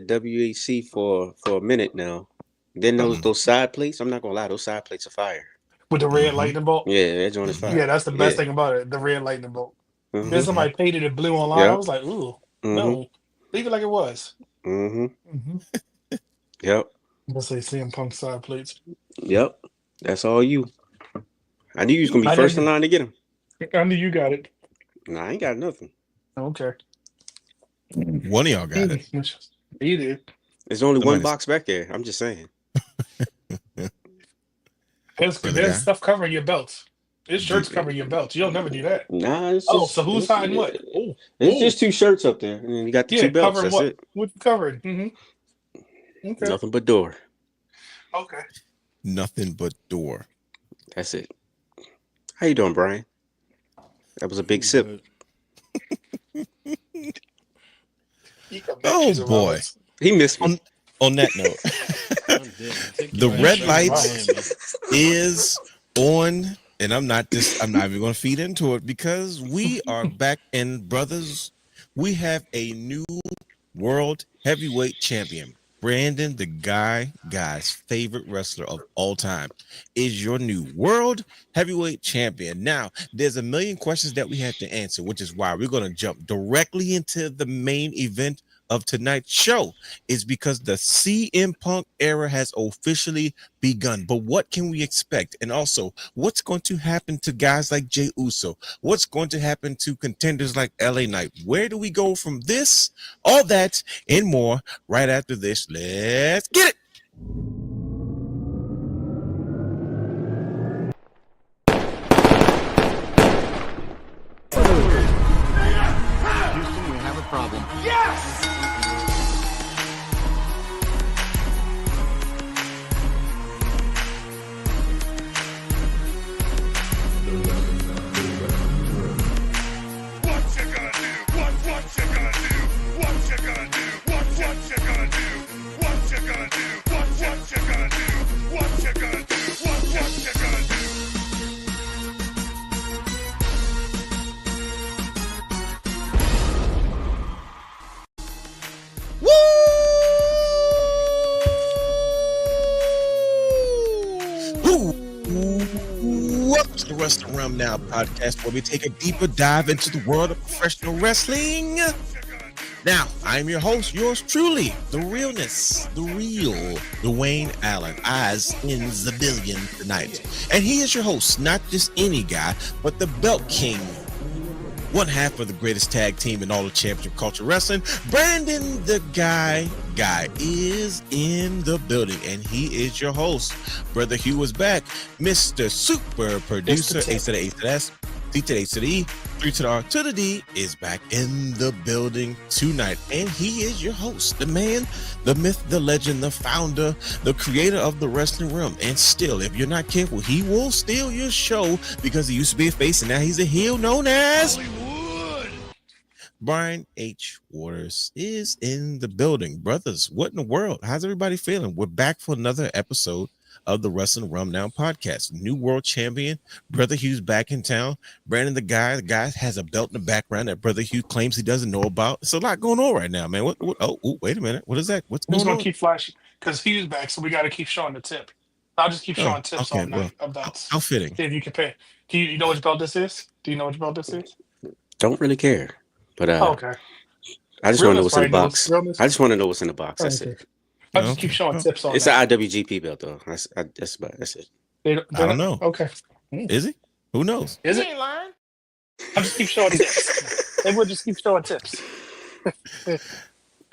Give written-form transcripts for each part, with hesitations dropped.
WAC for a minute now. Then those side plates, I'm not gonna lie, those side plates are fire. with the red lightning bolt. Yeah, that joint is Yeah, fire. that's the best Yeah. thing about it. The red lightning bolt. Then Mm-hmm. somebody painted it blue online. I Yep. was like, ooh, Mm-hmm. no, leave it like it was. Mm-hmm. Mm-hmm. Yep. Let's say CM Punk side plates. Yep. That's all you. I knew you was gonna be I first in didn't. line to get him. I knew you got it. Nah, I ain't got nothing. Okay. One of y'all got it. You did. There's only one Somebody's- box back there. I'm just saying. There's stuff covering your belts. There's shirts covering your belts. You'll never do that. Nah, it's Oh, just, so who's hiding what? Oh, It's just two shirts up there, and then you got the yeah, two belts. covering That's what? it. What covering? Mm-hmm. Okay. Nothing but door. Okay. Nothing but door. That's it. How you doing, Brian? That was a big sip. Oh boy. He missed me. On that note, the red light is on, and I'm not even going to feed into it because we are back, and brothers, we have a new world heavyweight champion. Brandon, the guy's favorite wrestler of all time, is your new world heavyweight champion. Now, there's a million questions that we have to answer, which is why we're going to jump directly into the main event of tonight's show. Is because the CM Punk era has officially begun. But what can we expect? And also, what's going to happen to guys like Jey Uso? What's going to happen to contenders like LA Knight? Where do we go from this? All that and more right after this. Let's get it. Houston, we have a problem. Welcome to the Wrestling Realm Now podcast, where we take a deeper dive into the world of professional wrestling. Now, I'm your host, yours truly, the realness, the real Dwayne Allen, eyes in the billion tonight. And he is your host, not just any guy, but the Belt King, one half of the greatest tag team in all of championship culture wrestling. Brandon, the guy is in the building, and he is your host. Brother Hugh is back. Mr. Super Producer, A to the A to the S, D to the A to the E, 3 to the R to the D is back in the building tonight. And he is your host, the man, the myth, the legend, the founder, the creator of the wrestling realm. And still, if you're not careful, he will steal your show because he used to be a face and now he's a heel, known as Hollywood. Brian H. Waters is in the building. Brothers, what in the world? How's everybody feeling? We're back for another episode of the Wrestling Realm Now podcast. New world champion, Brother Hugh's back in town. Brandon, the guy has a belt in the background that Brother Hugh claims he doesn't know about. It's a lot going on right now, man. What oh, wait a minute. What is that? What's I'm just going gonna on? keep flashing because Hugh's back, so we got to keep showing the tip. I'll just keep showing tips all night of belts. How fitting. See if you compare. Do you know which belt this is? Do you know which belt this is? Don't really care, but Okay. I just want to know what's in the Realness, box. realness. I just want to know what's in the box. That's Okay. it. I'll just keep showing tips all It's night. an IWGP belt though. That's it. They I don't know. Okay. Is he? Who knows? Is it? I'll just keep showing tips. They will just keep showing tips.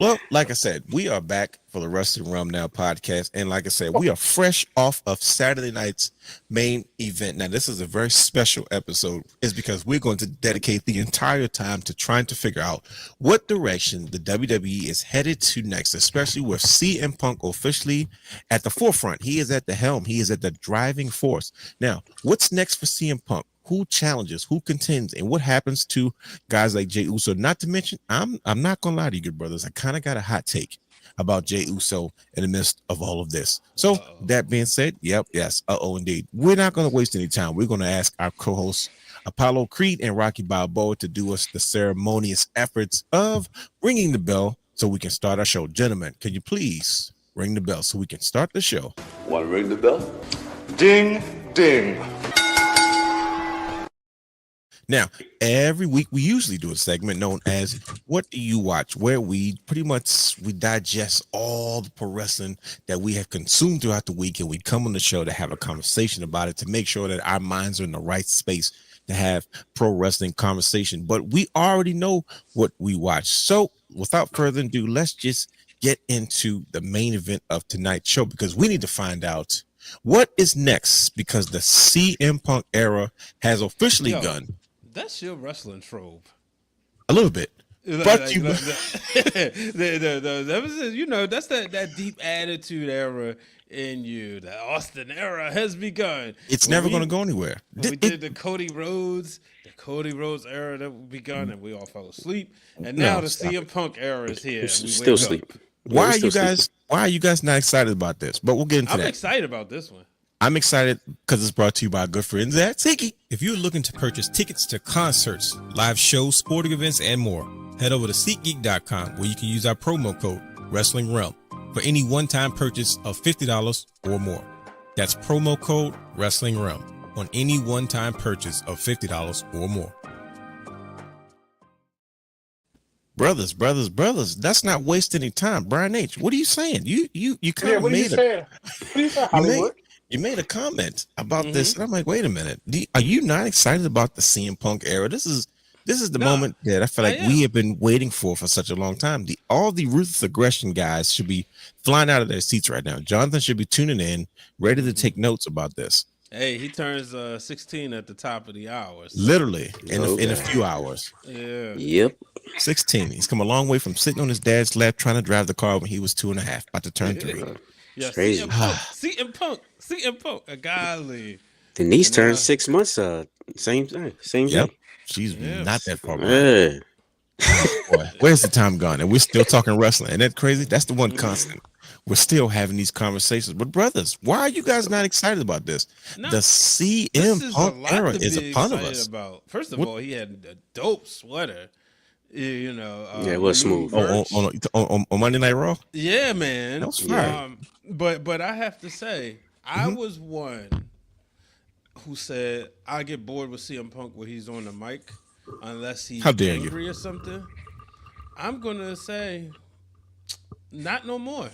Well, like I said, we are back for the Wrestling Realm Now podcast. And like I said, we are fresh off of Saturday night's main event. Now, this is a very special episode, is because we're going to dedicate the entire time to trying to figure out what direction the WWE is headed to next, especially with CM Punk officially at the forefront. He is at the helm. He is at the driving force. Now, what's next for CM Punk? Who challenges, who contends, and what happens to guys like Jey Uso? Not to mention, I'm not gonna lie to you, good brothers. I kind of got a hot take about Jey Uso in the midst of all of this. So that being said, yes, indeed. We're not gonna waste any time. We're gonna ask our co-hosts Apollo Creed and Rocky Balboa to do us the ceremonious efforts of ringing the bell so we can start our show. Gentlemen, can you please ring the bell so we can start the show? Want to ring the bell? Ding, ding. Now, every week we usually do a segment known as What Do You Watch, where we digest all the pro wrestling that we have consumed throughout the week, and we come on the show to have a conversation about it to make sure that our minds are in the right space to have pro wrestling conversation. But we already know what we watch. So without further ado, let's just get into the main event of tonight's show, because we need to find out what is next, because the CM Punk era has officially begun. That's your wrestling trope. A little bit. But you that's that deep attitude era in you. The Austin era has begun. It's never going to go anywhere. We did the Cody Rhodes era that begun, and we all fell asleep. And now the CM Punk era is here. Still sleep. Why are you guys not excited about this? But we'll get into that. I'm excited about this one. I'm excited because it's brought to you by our good friends at SeatGeek. If you're looking to purchase tickets to concerts, live shows, sporting events, and more, head over to SeatGeek.com, where you can use our promo code Wrestling Realm for any one-time purchase of $50 or more. That's promo code Wrestling Realm on any one-time purchase of $50 or more. Brothers, let's not waste any time. Brian H., what are you saying? You kind of made You made a comment about this, and I'm like, wait a minute. Are you not excited about the CM Punk era? This is the moment that I feel like we have been waiting for such a long time. All the ruthless aggression guys should be flying out of their seats right now. Jonathan should be tuning in, ready to take notes about this. Hey, he turns 16 at the top of the hour. So. Literally, in a few hours. Yeah. Yep. 16. He's come a long way from sitting on his dad's lap trying to drive the car when he was 2.5, about to turn 3. Yeah, crazy. CM Punk, a golly. Denise turned 6 months. Same Yep. day. She's not that far Yeah. Boy, where's the time gone? And we're still talking wrestling. Ain't that crazy? That's the one constant. We're still having these conversations. But brothers, why are you guys not excited about this? The CM Punk era is upon us. First of all, he had a dope sweater. You know, it was smooth. On Monday Night Raw. Yeah, man. That was fire. But I have to say, I was one who said I get bored with CM Punk when he's on the mic, unless he's angry or something. I'm gonna say, not no more.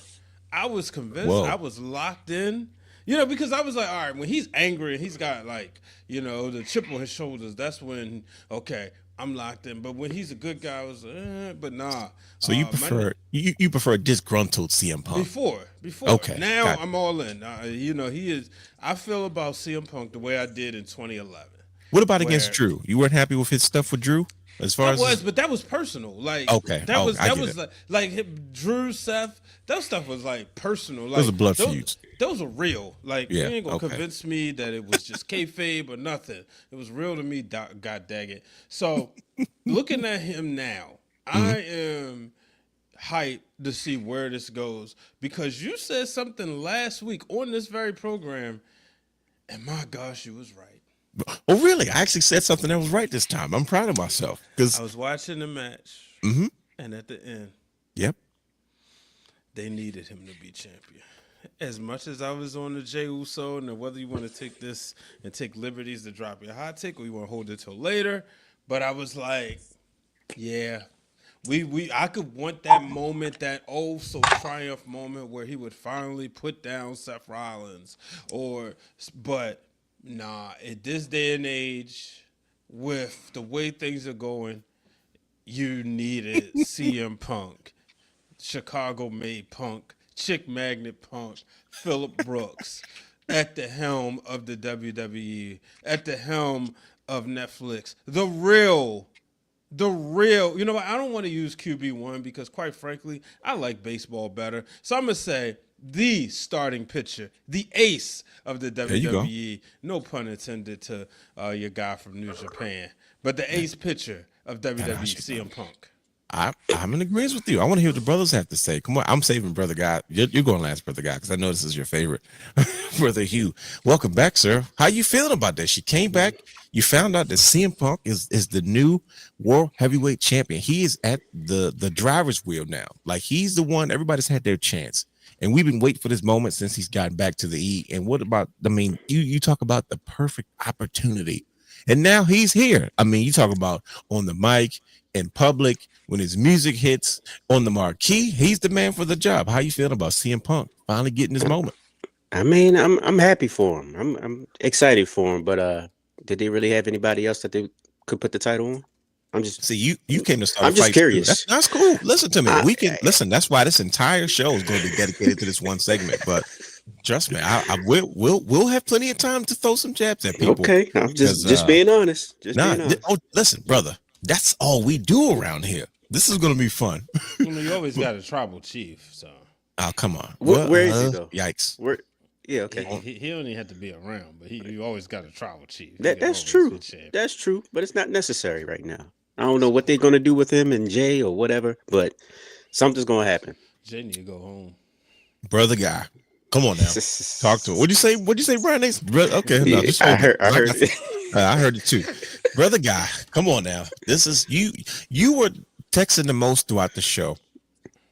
I was convinced. Whoa. I was locked in. You know, because I was like, all right, when he's angry and he's got like, you know, the chip on his shoulders, that's when, okay, I'm locked in. But when he's a good guy, I was but nah. So you prefer you prefer disgruntled CM Punk? Before. Okay. Now I'm all in. You know, he is. I feel about CM Punk the way I did in 2011. What about against Drew? You weren't happy with his stuff with Drew? But that was personal. Like that was like Drew, Seth. That stuff was like personal. Like, those are blood feuds. Those are real. Like you ain't gonna convince me that it was just kayfabe or nothing. It was real to me. God dang it. So looking at him now, I am hyped to see where this goes, because you said something last week on this very program, and my gosh, you was right. Oh, really? I actually said something that was right this time. I'm proud of myself. Because I was watching the match, and at the end, they needed him to be champion. As much as I was on the Jey Uso, and whether you want to take this and take liberties to drop your hot take, or you want to hold it till later, but I was like, yeah, I could want that moment, that triumph moment where he would finally put down Seth Rollins, but. Nah, at this day and age, with the way things are going, you needed CM Punk, Chicago-made Punk, Chick Magnet Punk, Phillip Brooks, at the helm of the WWE, at the helm of Netflix. The real, you know what? I don't want to use QB1 because, quite frankly, I like baseball better. So I'm going to say the starting pitcher, the ace of the WWE. No pun intended to your guy from New Japan, but the ace pitcher of WWE, CM Punk. I'm in agreement with you. I want to hear what the brothers have to say. Come on, I'm saving brother guy. You're going last, brother guy, because I know this is your favorite. Brother Hugh, welcome back, sir. How you feeling about that? She came back. You found out that CM Punk is the new world heavyweight champion. He is at the driver's wheel now. Like he's the one. Everybody's had their chance, and we've been waiting for this moment since he's gotten back to the E. And what about? I mean, you talk about the perfect opportunity, and now he's here. I mean, you talk about on the mic, in public, when his music hits on the marquee, he's the man for the job. How you feeling about CM Punk finally getting his moment? I mean, I'm happy for him. I'm excited for him. But did they really have anybody else that they could put the title on? I'm just see you came to start. I'm just curious. That's cool. Listen to me. We can listen. That's why this entire show is going to be dedicated to this one segment. But trust me, we'll have plenty of time to throw some jabs at people. Okay, I'm just being honest. Being honest. Oh, listen, brother. That's all we do around here. This is going to be fun. You always got a tribal chief, so. Oh, come on. Where is he though? Yikes. Yeah, okay. He don't even have to be around, but you always got a tribal chief. That's true. That's true, but it's not necessary right now. I don't know what they're going to do with him and Jay or whatever, but something's going to happen. Jay need to go home. Brother guy. Come on now. Talk to him. What'd you say, Brian? Okay. No, I heard it. I heard it too. Brother guy, come on now. This is you were texting the most throughout the show.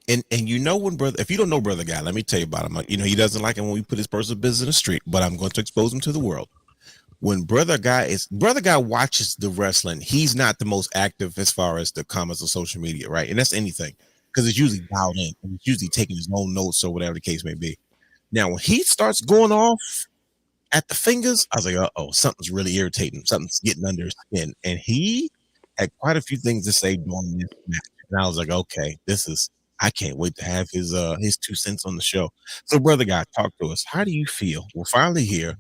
And you know when brother, if you don't know brother guy, let me tell you about him. You know, he doesn't like it when we put his personal business in the street, but I'm going to expose him to the world. When brother guy watches the wrestling, he's not the most active as far as the comments on social media, right? And that's anything, because it's usually dialed in and it's usually taking his own notes or whatever the case may be. Now, when he starts going off at the fingers, I was like, uh-oh, something's really irritating. Something's getting under his skin. And he had quite a few things to say during this match. And I was like, okay, I can't wait to have his 2 cents on the show. So, brother guy, talk to us. How do you feel? We're finally here.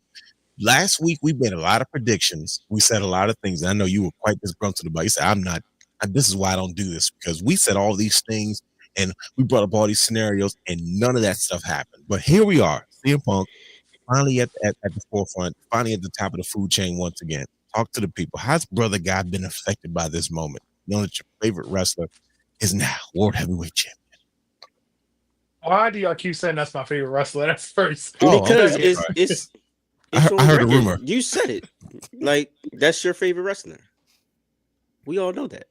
Last week, we made a lot of predictions. We said a lot of things. And I know you were quite disgruntled about it. You said, this is why I don't do this, because we said all these things and we brought up all these scenarios and none of that stuff happened. But here we are, CM Punk, finally at the forefront, finally at the top of the food chain once again. Talk to the people. How's brother guy been affected by this moment? Knowing that your favorite wrestler is now world heavyweight champion. Why do y'all keep saying that's my favorite wrestler? That's first. Because it's I heard a rumor. You said it. Like, that's your favorite wrestler. We all know that.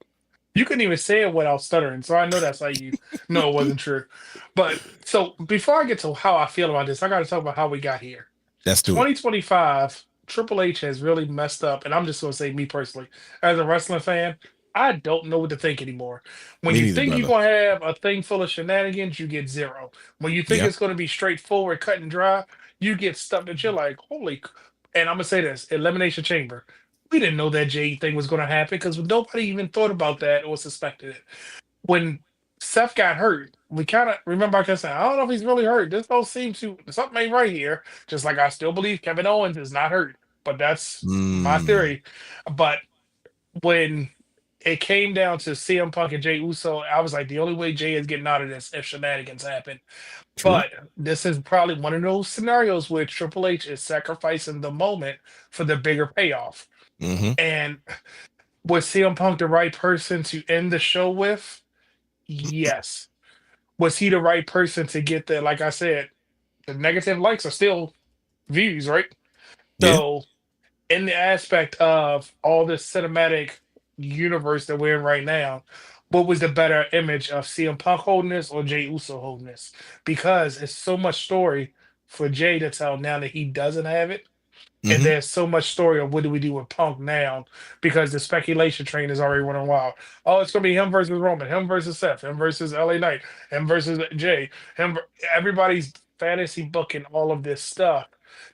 You couldn't even say it without stuttering, so I know that's how you know it wasn't true. But so before I get to how I feel about this, I got to talk about how we got here. That's 2025. Triple H has really messed up, and I'm just going to say, me personally, as a wrestling fan, I don't know what to think anymore. When you think you're going to have a thing full of shenanigans, you get zero. When you think it's going to be straightforward, cut and dry, you get stuff that you're like, holy. And I'm going to say this, Elimination Chamber. We didn't know that Jey thing was going to happen because nobody even thought about that or suspected it. When Seth got hurt, we kind of remember I kept saying, I don't know if he's really hurt. This don't seem to, something ain't right here. Just like I still believe Kevin Owens is not hurt, but that's my theory. But when it came down to CM Punk and Jey Uso, I was like, the only way Jey is getting out of this if shenanigans happen. True. But this is probably one of those scenarios where Triple H is sacrificing the moment for the bigger payoff. Mm-hmm. And was CM Punk the right person to end the show with? Yes. Was he the right person to get the, like I said, the negative likes are still views, right? Yeah. So in the aspect of all this cinematic universe that we're in right now, what was the better image of CM Punk holding this or Jey Uso holding this? Because it's so much story for Jey to tell now that he doesn't have it. And there's so much story of what do we do with Punk now, because the speculation train is already running wild. Oh, it's going to be him versus Roman, him versus Seth, him versus LA Knight, him versus Jay. Everybody's fantasy booking all of this stuff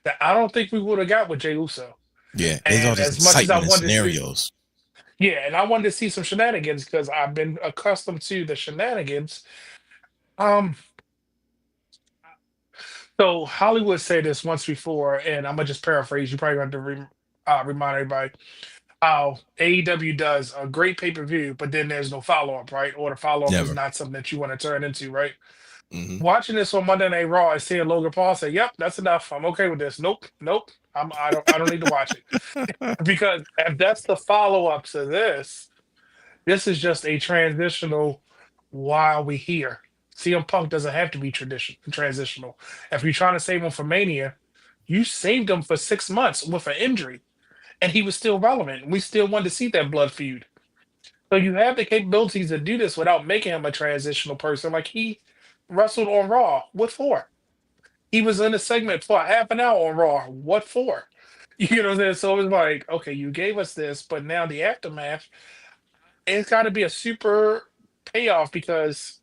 that I don't think we would have got with Jey Uso. Yeah, there's all this excitement scenarios. And I wanted to see some shenanigans because I've been accustomed to the shenanigans. So Hollywood said this once before, and I'm gonna just paraphrase. You probably have to remind everybody how AEW does a great pay-per-view, but then there's no follow-up, right? Or the follow-up is not something that you want to turn into, right? Mm-hmm. Watching this on Monday Night Raw and seeing Logan Paul say, "Yep, that's enough. I'm okay with this." Nope. I don't need to watch it because if that's the follow-up to this is just a transitional why are we here? CM Punk doesn't have to be transitional. If you're trying to save him for Mania, you saved him for 6 months with an injury, and he was still relevant. We still wanted to see that blood feud. So you have the capabilities to do this without making him a transitional person. Like he wrestled on Raw. What for? He was in a segment for a half an hour on Raw. What for? You know what I'm saying? So it's like, okay, you gave us this, but now the aftermath, it's got to be a super payoff because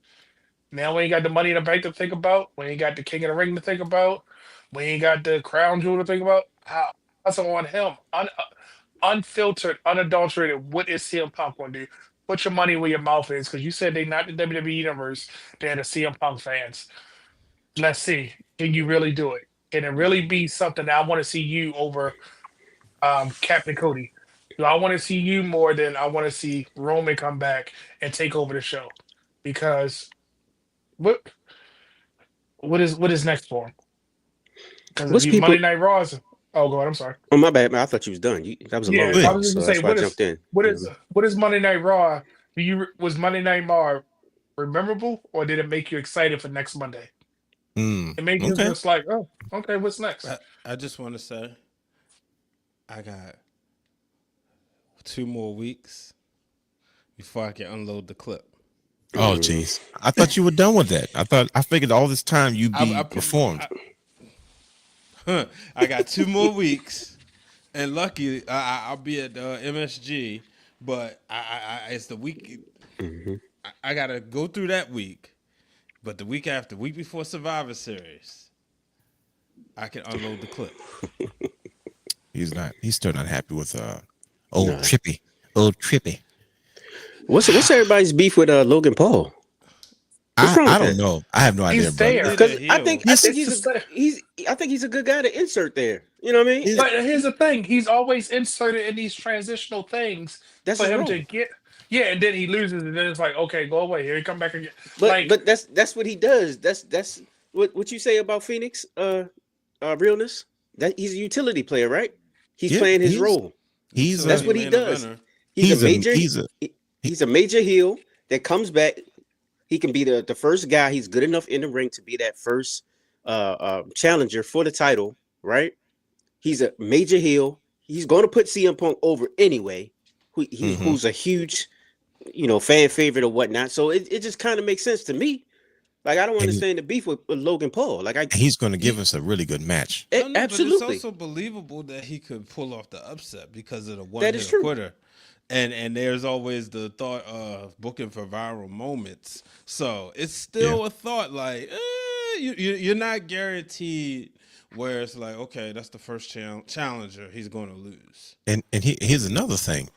now we ain't got the money in the bank to think about. We ain't got the King of the Ring to think about. We ain't got the crown jewel to think about. How's it on him? Unfiltered, unadulterated. What is CM Punk going to do? Put your money where your mouth is, because you said they're not the WWE universe. They're the CM Punk fans. Let's see. Can you really do it? Can it really be something that I want to see you over Captain Cody? Do I want to see you more than I want to see Roman come back and take over the show? Because what what is next for him? Because if What's you people? Monday Night Raw is, oh god, I'm sorry. Oh, my bad, man. I thought you was done. That was a long Yeah, I pause, was just so gonna that's say why I jumped in. what is Monday Night Raw? Was Monday Night Raw memorable, or did it make you excited for next Monday? It made you Okay. just like, oh, okay, what's next? I just want to say, I got 2 more weeks before I can unload the clip. Oh, jeez. I thought you were done with that. I figured all this time you'd be performed. I got 2 more weeks, and lucky I'll be at MSG, but it's the week. I gotta go through that week, but the week after, week before Survivor Series, I can unload the clip. He's still not happy with old Trippy. What's everybody's beef with Logan Paul? What's wrong with I don't that? know. I have no idea, He's brother. there. Because I heel. think he's a good guy to insert there. You know what I mean? But here's the thing: he's always inserted in these transitional things That's for his him role. to get. Yeah, and then he loses, and then it's like, okay, go away. Here he come back again. But that's what he does. That's what you say about Phoenix. Realness. That he's a utility player, right? He's playing his role. That's what he does. He's a major heel that comes back. He can be the first guy. He's good enough in the ring to be that first challenger for the title, right? He's a major heel. He's going to put CM Punk over anyway, who's a huge, fan favorite or whatnot. So it just kind of makes sense to me. Like, I don't understand the beef with Logan Paul. Like, he's going to give us a really good match. Absolutely. But it's also believable that he could pull off the upset because of the That is one-hit true. quitter. And there's always the thought of booking for viral moments. So it's still a thought like, you're not guaranteed where it's like, okay, that's the first challenger. He's going to lose. And here's another thing.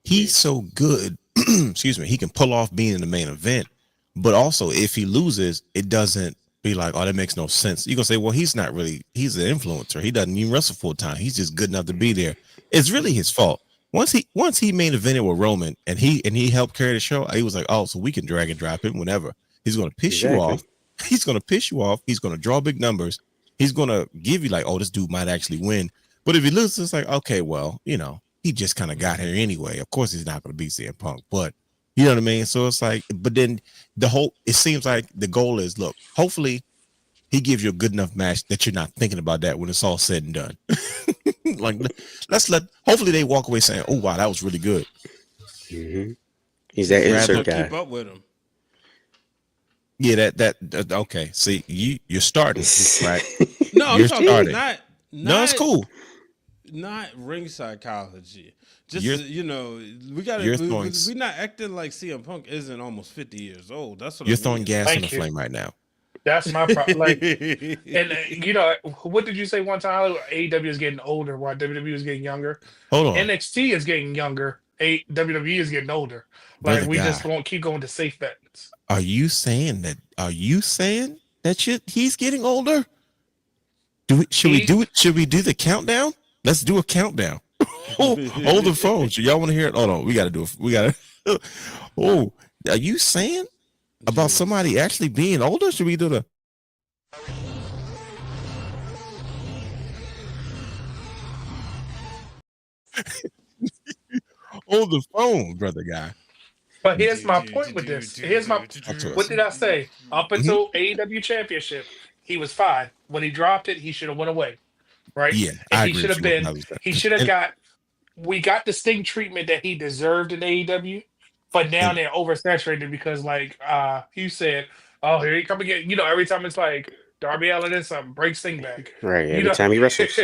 He's so good. Excuse me. He can pull off being in the main event. But also, if he loses, it doesn't be like, oh, that makes no sense. You're going to say, well, he's an influencer. He doesn't even wrestle full time. He's just good enough to be there. It's really his fault. Once he main evented with Roman and he helped carry the show, he was like, oh, so we can drag and drop him whenever. He's going to piss you off. He's going to piss you off. He's going to draw big numbers. He's going to give you like, oh, this dude might actually win. But if he loses, it's like, okay, well, he just kind of got here anyway. Of course, he's not going to beat CM Punk, but you know what I mean? So it's like, but then it seems like the goal is, look, hopefully he gives you a good enough match that you're not thinking about that when it's all said and done. Like, hopefully they walk away saying, oh, wow, that was really good. Mm-hmm. He's that insert guy. Keep up with him. Yeah, that okay. See, you're starting, right? No, You're I'm talking starting. not it's cool. Not ring psychology. Just we got You're to. throwing- We're not acting like CM Punk isn't almost 50 years old. That's what You're I mean. throwing gas Thank on the you. flame right now. That's my problem. Like, and what did you say one time? AEW is getting older while WWE is getting younger. Hold on. NXT is getting younger. WWE is getting older. Like, Brother we guy. just won't keep going to safe bets. Are you saying that he's getting older? Should we do the countdown? Let's do a countdown. Hold the phone. Y'all want to hear it? Hold on. We got to do it. We got to. Oh, are you saying about somebody actually being older? Should we do the? Hold the phone, brother guy. But here's my point with this. What did I say? Up Mhm. until AEW Championship, he was fine. When he dropped it, he should have went away, right? Yeah, And I he agree should with have you been. 1,000%. He should have And got. We got the Sting treatment that he deserved in AEW, but now and they're oversaturated because, like you said, oh, here he come again. You know, every time it's like Darby Allin is something, break Sting back. Right. You Every know, time he wrestles.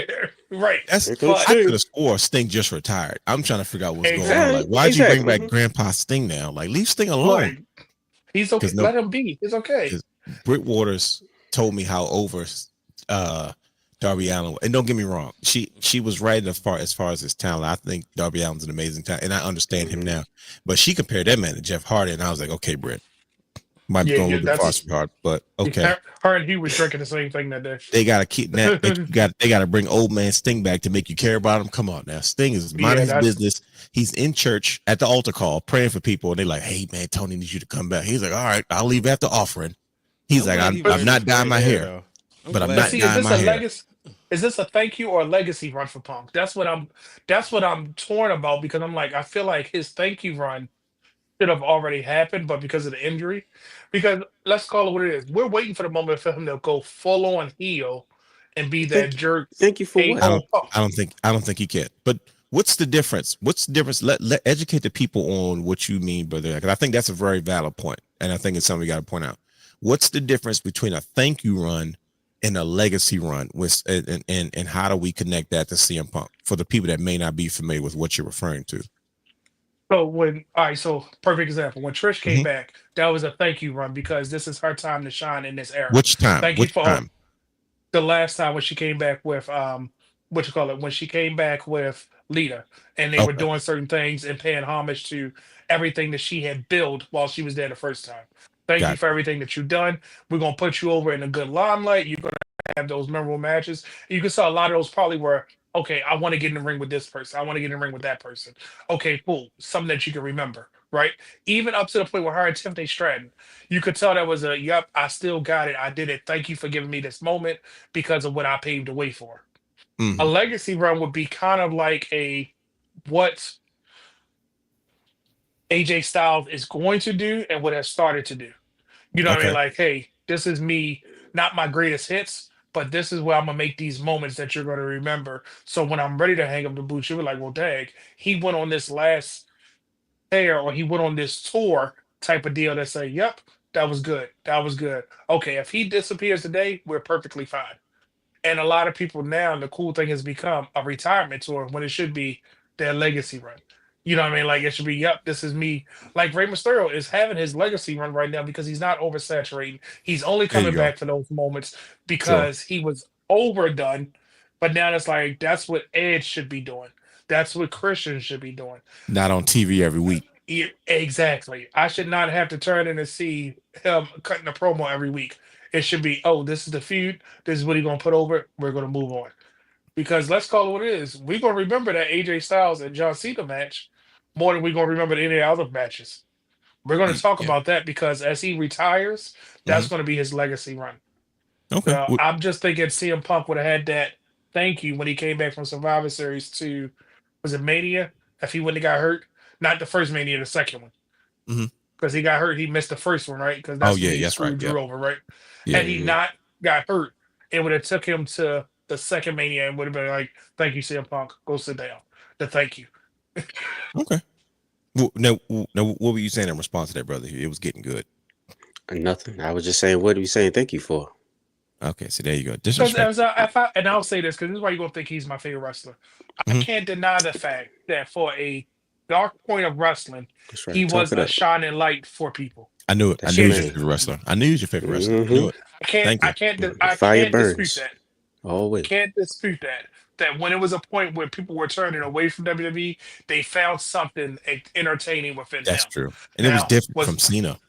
right? that's Here comes But I could Sting. have swore Sting just retired. I'm trying to figure out what's going on. exactly, Like, why'd you bring Exactly. back Grandpa Sting now? Like, leave Sting alone. like he's okay. Because no, Let him be. It's okay. because Britt Waters told me how over uh Darby Allin, and don't get me wrong, she was right as far as his talent. I think Darby Allin's an amazing talent, and I understand him now. But she compared that man to Jeff Hardy, and I was like, okay, Britt, might be Yeah, going a yeah. little bit far That's too hard, but okay. her and he was drinking the same thing that day. They gotta keep that. They gotta bring old man Sting back to make you care about him. Come on now, Sting is minding Yeah, his that's business. He's in church at the altar call praying for people, and they're like, "Hey man, Tony needs you to come back." He's like, "All right, I'll leave after offering." He's like, "I'm not dyeing my hair, but I'm but not see, is dyeing this my a hair." legacy? Is this a thank you or a legacy run for Punk? That's what I'm torn about because I'm like, I feel like his thank you run should have already happened, but because of the injury, because let's call it what it is. We're waiting for the moment for him to go full on heel and be that Thank jerk thank you for eight what? I oh don't. Punk. I don't think he can. But what's the difference? What's the difference? Let educate the people on what you mean, brother. Because I think that's a very valid point, and I think it's something we got to point out. What's the difference between a thank you run and a legacy run? With and how do we connect that to CM Punk for the people that may not be familiar with what you're referring to? So when all right, so perfect example. When Trish came Mhm. back, that was a thank you run because this is her time to shine in this era. Which time? Thank you Which for time? the last time when she came back with what you call it when she came back with Lita and they were Okay, doing certain things and paying homage to everything that she had built while she was there the first time. Thank you got for everything that you've done. We're gonna put you over in a good limelight. You're gonna have those memorable matches. You can see a lot of those probably were okay. I want to get in the ring with this person. I want to get in the ring with that person. Okay, cool. Something that you can remember, right? Even up to the point where her and Tiffany Stratton, you could tell that was a yep. I still got it. I did it. Thank you for giving me this moment because of what I paved the way for. you. A legacy run would be kind of like a what AJ Styles is going to do and what has started to do. You know what I mean? Okay, Like, hey, this is me, not my greatest hits, but this is where I'm gonna make these moments that you're gonna remember. So when I'm ready to hang up the boots, you're like, well, dang, he went on this last tear or he went on this tour type of deal that say, yep, that was good. That was good. Okay, if he disappears today, we're perfectly fine. And a lot of people now, the cool thing has become a retirement tour when it should be their legacy run. You know what I mean? Like it should be, yep, this is me. Like Rey Mysterio is having his legacy run right now because he's not oversaturating. He's only there you coming go. back for those moments Sure. because he was overdone. But now it's like that's what Edge should be doing. That's what Christian should be doing. Not on TV every week. Yeah, exactly. I should not have to turn in and see him cutting a promo every week. It should be, oh, this is the feud. This is what he's gonna put over. We're gonna move on. Because let's call it what it is. We're gonna remember that AJ Styles and John Cena match more than we're gonna remember any other matches. We're gonna talk Yeah. about that because as he retires, hmm that's gonna be his legacy run. Okay. I'm just thinking CM Punk would have had that thank you when he came back from Survivor Series to was it Mania? If he wouldn't have got hurt, not the first Mania, the second one hmm because he got hurt. He missed the first one, right? Because Oh that's when yeah, he that's right. screwed Yeah. Drew over, right? Yeah. Had he not got hurt, it would have took him to the second Mania and would have been like, "Thank you, CM Punk. Go sit down." The thank you. Okay. Well, no. What were you saying in response to that, brother? It was getting good. Nothing. I was just saying, what are you saying? Thank you for? Okay, so there you go. Because Disrespect. and I'll say this because this is why you're gonna think he's my favorite wrestler. I Mhm. can't deny the fact that for a dark point of wrestling, That's he right. Talk was it a up. shining light for people. I knew it. I That's knew your he was your man. favorite wrestler. I knew he was your favorite wrestler. I knew it. Thank you. I Fire can't dispute burns that. always. Can't dispute that. That when it was a point where people were turning away from WWE, they found something entertaining within That's him. true. And it was Now, different from was Cena.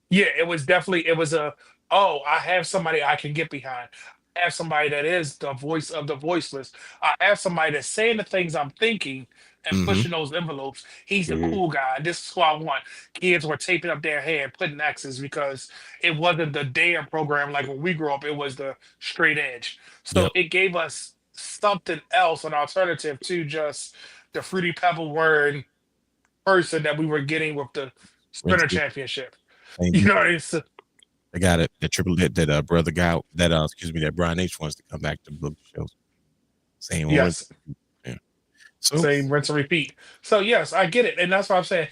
yeah, it was definitely it was a oh, I have somebody I can get behind. I have somebody that is the voice of the voiceless. I have somebody that's saying the things I'm thinking and hmm pushing those envelopes. He's the Hmm. cool guy. This is who I want. Kids were taping up their hair, putting X's because it wasn't the damn program like when we grew up. It was the straight edge. So Yep. it gave us something else, an alternative to just the fruity pebble word person that we were getting with the Sprinter Championship. Thank You you. know, it's I got it. The triple hit that brother guy that Brian H wants to come back to book the shows. Same one. yes, Yeah. So same rinse and repeat. So yes, I get it, and that's why I'm saying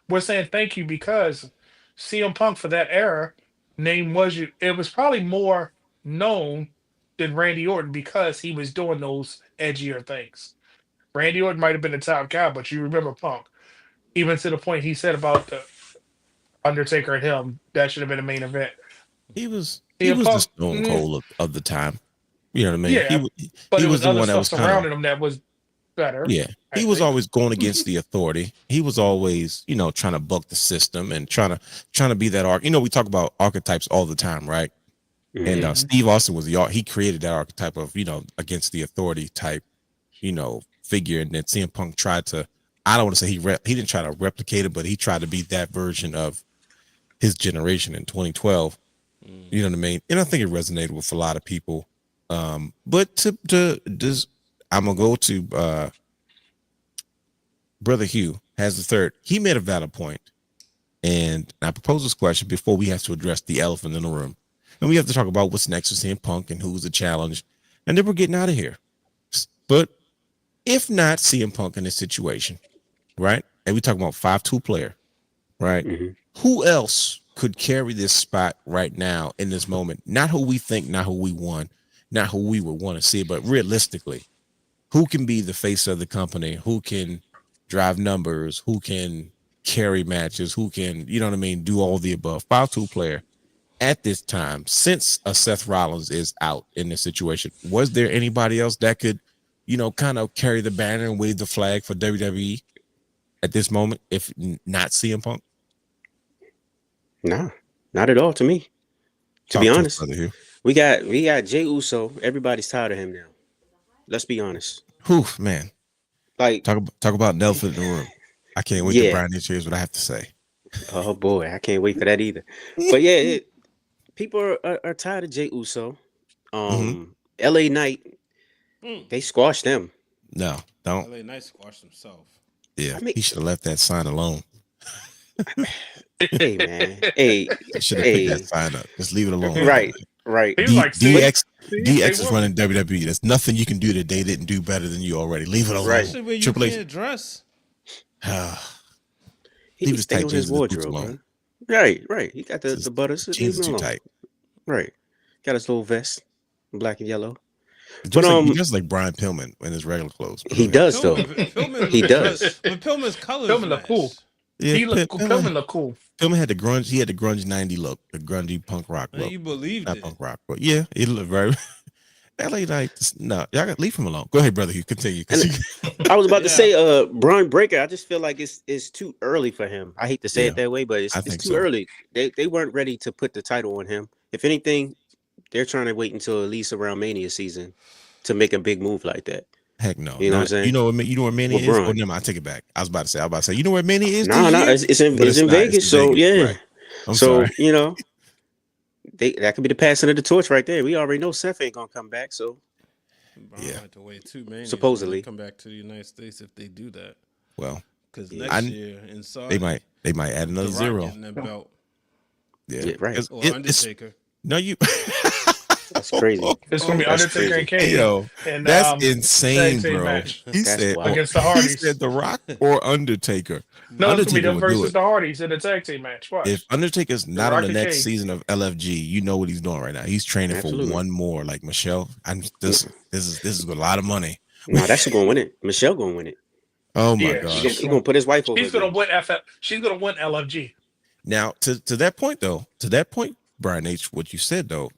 we're saying thank you because CM Punk for that era name it was probably more known than Randy Orton because he was doing those edgier things. Randy Orton might have been the top guy, but you remember Punk, even to the point he said about the Undertaker and him, that should have been the main event. he was CM the Punk, Stone Cold of the time. You know what I mean? yeah, but he it was the other one that stuff was surrounding him that was better. yeah. I He was think. always going against the authority. He was always, trying to buck the system and trying to be that arc. We talk about archetypes all the time, right? Mhm. And Steve Austin he created that archetype of, against the authority type, figure. And then CM Punk tried to, I don't want to say he didn't try to replicate it, but he tried to be that version of his generation in 2012. You know what I mean? And I think it resonated with a lot of people. But to just, I'm gonna go to Brother Hugh has the third. He made a valid point, and I propose this question before we have to address the elephant in the room, and we have to talk about what's next with CM Punk and who's the challenge, and then we're getting out of here. But if not CM Punk in this situation, right? And we talk about 5'2" player, right? Mhm. Who else could carry this spot right now in this moment? Not who we think, not who we want, not who we would want to see, but realistically, who can be the face of the company? Who can drive numbers? Who can carry matches? Who can, do all the above? 5'2" player at this time, since Seth Rollins is out in this situation, was there anybody else that could, kind of carry the banner and wave the flag for WWE at this moment, if not CM Punk? Nah, not at all to me. To be honest, we got Jey Uso. Everybody's tired of him now. Let's be honest. Whew, man. Like, talk about an elephant in the room. I can't wait to Brian hears what I have to say. Oh boy, I can't wait for that either. But yeah, people are tired of Jey Uso. LA Knight, they squashed them. No, don't. LA Knight squashed himself. Yeah, he should have left that sign alone. Hey man, hey, should have picked that sign up. Just leave it alone. Right. DX is running WWE. There's nothing you can do that they didn't do better than you already. Leave it alone. Right. Especially when you can't dress. He was staying on his wardrobe, man. Right. He got the butters. Jeans are too tight. Right. Got his little vest, black and yellow. He does like Brian Pillman in his regular clothes. He does though. He does. But Pillman's colors. Pillman look cool. Yeah, Pillman look cool. Pillman had the grunge. He had the grunge 90 look, the grungy punk rock look. You believed Not it. punk rock, but yeah, he looked very. LA Knight, no, y'all got leave him alone. Go ahead, brother. You continue. I was about to say, Braun Breaker. I just feel like it's too early for him. I hate to say it that way, but it's too early. They weren't ready to put the title on him. If anything, they're trying to wait until at least around Mania season to make a big move like that. Heck no. You know what I'm saying? You know where Mania is? Oh, no, I take it back. I was about to say, you know where Mania is? No, it's in Vegas. So yeah. Right. I'm sorry. That could be the passing of the torch right there. We already know Seth ain't gonna come back. So have to wait too, man. Supposedly come back to the United States if they do that. Well, because next year in Saudi, they might add another zero. That belt. Yeah, right. Or Undertaker. No, you. That's crazy. It's gonna be Undertaker and Kane. Yo, that's insane, bro. Match. He said against the Hardys. He said The Rock or Undertaker. No, it's gonna be them versus the Hardys in a tag team match. Watch. If Undertaker's not on the next season of LFG, you know what he's doing right now. He's training for one more. Like Michelle, this is a lot of money. No, that's gonna win it. Michelle gonna win it. Oh my god, he's gonna put his wife over. She's gonna win FF. She's gonna win LFG. Now to that point, Brian H., what you said though,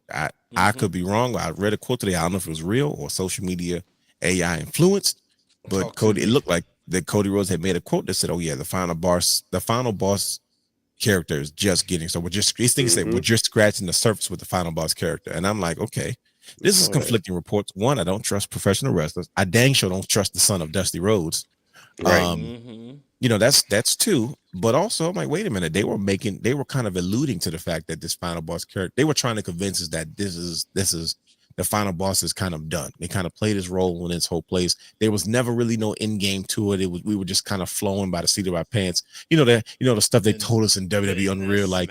I could be wrong. I read a quote today. I don't know if it was real or social media AI influenced, but it looked like that Cody Rhodes had made a quote that said, "Oh yeah, the final boss character is just getting." So these things say we're just scratching the surface with the final boss character, and I'm like, okay, this is conflicting reports. One, I don't trust professional wrestlers. I dang sure don't trust the son of Dusty Rhodes. Right. That's two. But also, I'm like, wait a minute. They were kind of alluding to the fact that this final boss character, they were trying to convince us that this is the final boss is kind of done. They kind of played his role in its whole place. There was never really no end game to it. We were just kind of flowing by the seat of our pants. The stuff they told us in WWE Unreal, like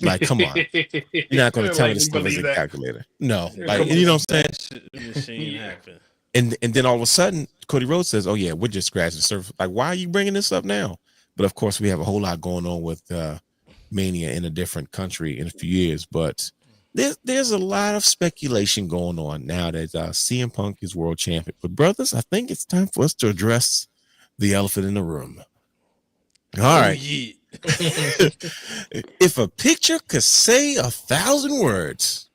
like come on, you're not going to tell me this stuff is a calculator. No, like you know what I'm saying? Machine happened. And then all of a sudden, Cody Rhodes says, "Oh yeah, we're just scratching the surface. Like, why are you bringing this up now?" But of course, we have a whole lot going on with Mania in a different country in a few years. But there's a lot of speculation going on now that CM Punk is world champion. But brothers, I think it's time for us to address the elephant in the room. All right. Yeah. If a picture could say 1,000 words,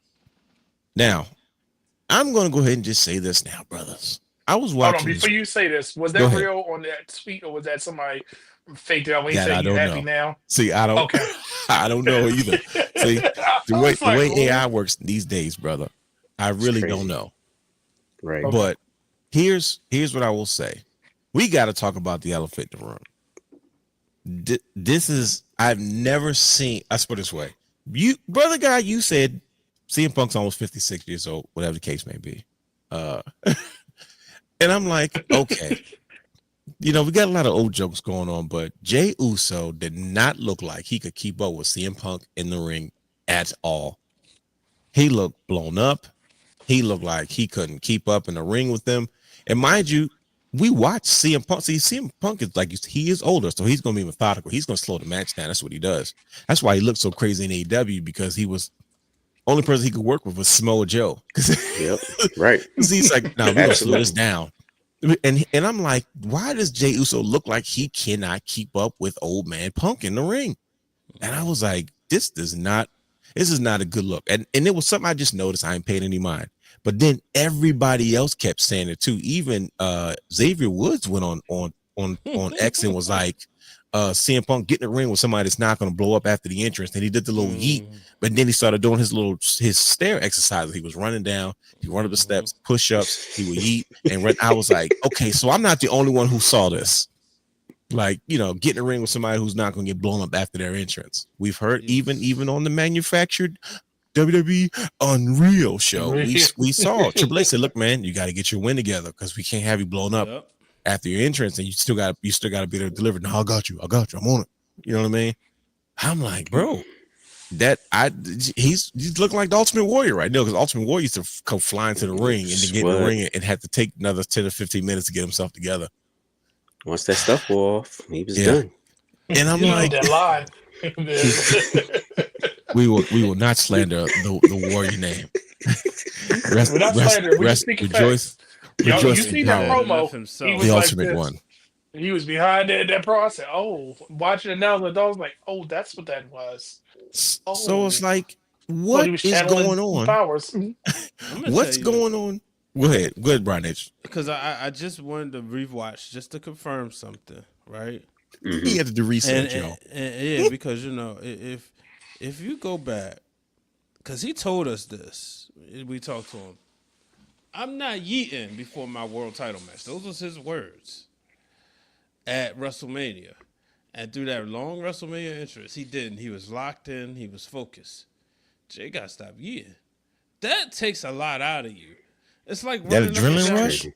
now I'm going to go ahead and just say this now, brothers. I was watching. Hold on, before you say this, was that real on that tweet, or was that somebody faked it out when he said he's happy now? See, I don't. Okay. I don't know either. See, the way AI works these days, brother, I really don't know. Right. But here's what I will say. We got to talk about the elephant in the room. This is, I've never seen. I put it this way, brother guy, you said CM Punk's almost 56 years old, whatever the case may be. And I'm like, okay, we got a lot of old jokes going on, but Jey Uso did not look like he could keep up with CM Punk in the ring at all. He looked blown up. He looked like he couldn't keep up in the ring with them. And mind you, we watched CM Punk. See, CM Punk is like, he is older, so he's going to be methodical. He's going to slow the match down. That's what he does. That's why he looked so crazy in AEW, because he was only person he could work with was Samoa Joe. Yep, right. He's like, no, we're going to slow this down. And I'm like, why does Jey Uso look like he cannot keep up with old man Punk in the ring? And I was like, this is not a good look. And it was something I just noticed. I ain't paid any mind. But then everybody else kept saying it too. Even Xavier Woods went on X and was like, CM Punk get in the ring with somebody that's not going to blow up after the entrance. And he did the little yeet, but then he started doing his stair exercises. He was running down, he run up the steps, push-ups, he would yeet and run. I was like, okay, so I'm not the only one who saw this. Like, get in the ring with somebody who's not going to get blown up after their entrance. We've heard even on the manufactured WWE Unreal show, we saw Triple H said, look, man, you got to get your win together because we can't have you blown up after your entrance, and you still got to be there to deliver. No, I got you. I'm on it. You know what I mean? I'm like, bro, he's looking like the Ultimate Warrior right now, because Ultimate Warrior used to come flying to the ring and then get in the ring and had to take another 10 or 15 minutes to get himself together. Once that stuff wore off, he was done. And I'm like, that line. we will not slander the Warrior name. Rejoice. You see that promo? The ultimate one. He was behind that process. Oh, watching it now, the dog's like, oh, that's what that was. Oh. So it's like, what is going on? Powers. What's going on? Go ahead, Brian H. Because I just wanted to rewatch just to confirm something, right? Mm-hmm. He had to do research, y'all. Yeah, because if you go back, because he told us this, we talked to him. I'm not yeeting before my world title match. Those was his words at WrestleMania. And through that long WrestleMania entrance, he didn't. He was locked in. He was focused. Jay got to stop yeeting. That takes a lot out of you. It's like that adrenaline rush. Yeah,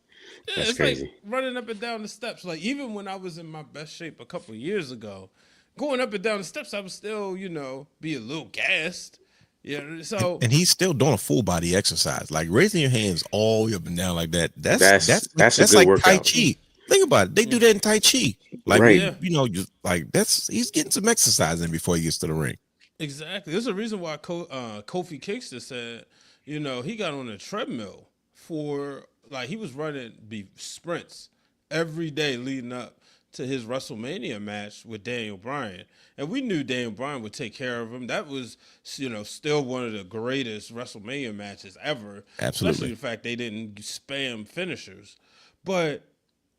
it's crazy. Like running up and down the steps. Like, even when I was in my best shape a couple of years ago, going up and down the steps, I would still, be a little gassed. Yeah, so and he's still doing a full body exercise, like raising your hands all the way up and down like that. That's like workout. Tai Chi. Think about it. They do that in Tai Chi. Like, he's getting some exercise in before he gets to the ring. Exactly. There's a reason why Kofi Kingston said, he got on a treadmill for, like, he was running sprints every day leading up to his WrestleMania match with Daniel Bryan. And we knew Daniel Bryan would take care of him. That was, still one of the greatest WrestleMania matches ever. Absolutely. Especially the fact they didn't spam finishers. But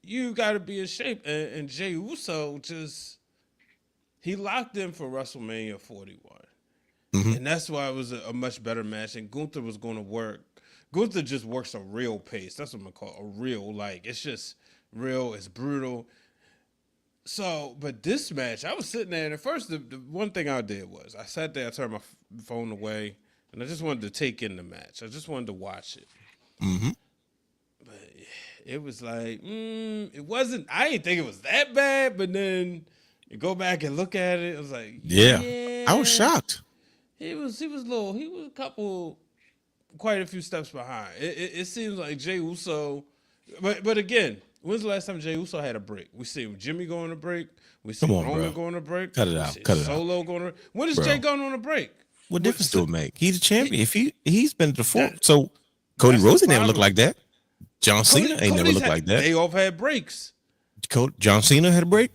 you got to be in shape. And Jey Uso he locked in for WrestleMania 41. Mm-hmm. And that's why it was a much better match. And Gunther was going to work. Gunther just works a real pace. That's what I'm going to call it, a real, it's just real. It's brutal. So, but this match, I was sitting there, and at first, the one thing I did was I sat there, I turned my phone away, and I just wanted to take in the match. I just wanted to watch it. Mm-hmm. But it was like, it wasn't. I didn't think it was that bad, but then you go back and look at it. It was like, Yeah. I was shocked. He was little. He was quite a few steps behind. It seems like Jey Uso, but again, when's the last time Jey Uso had a break? We see Jimmy going on a break. We see Roman going on a break. Cut it out. Cut it out. Solo going on. When is Jey going on a break? What difference do it make? He's a champion. If he's been to the fourth, so Cody Rhodes ain't never looked like that. John Cena ain't never looked like that. They all had breaks. John Cena had a break.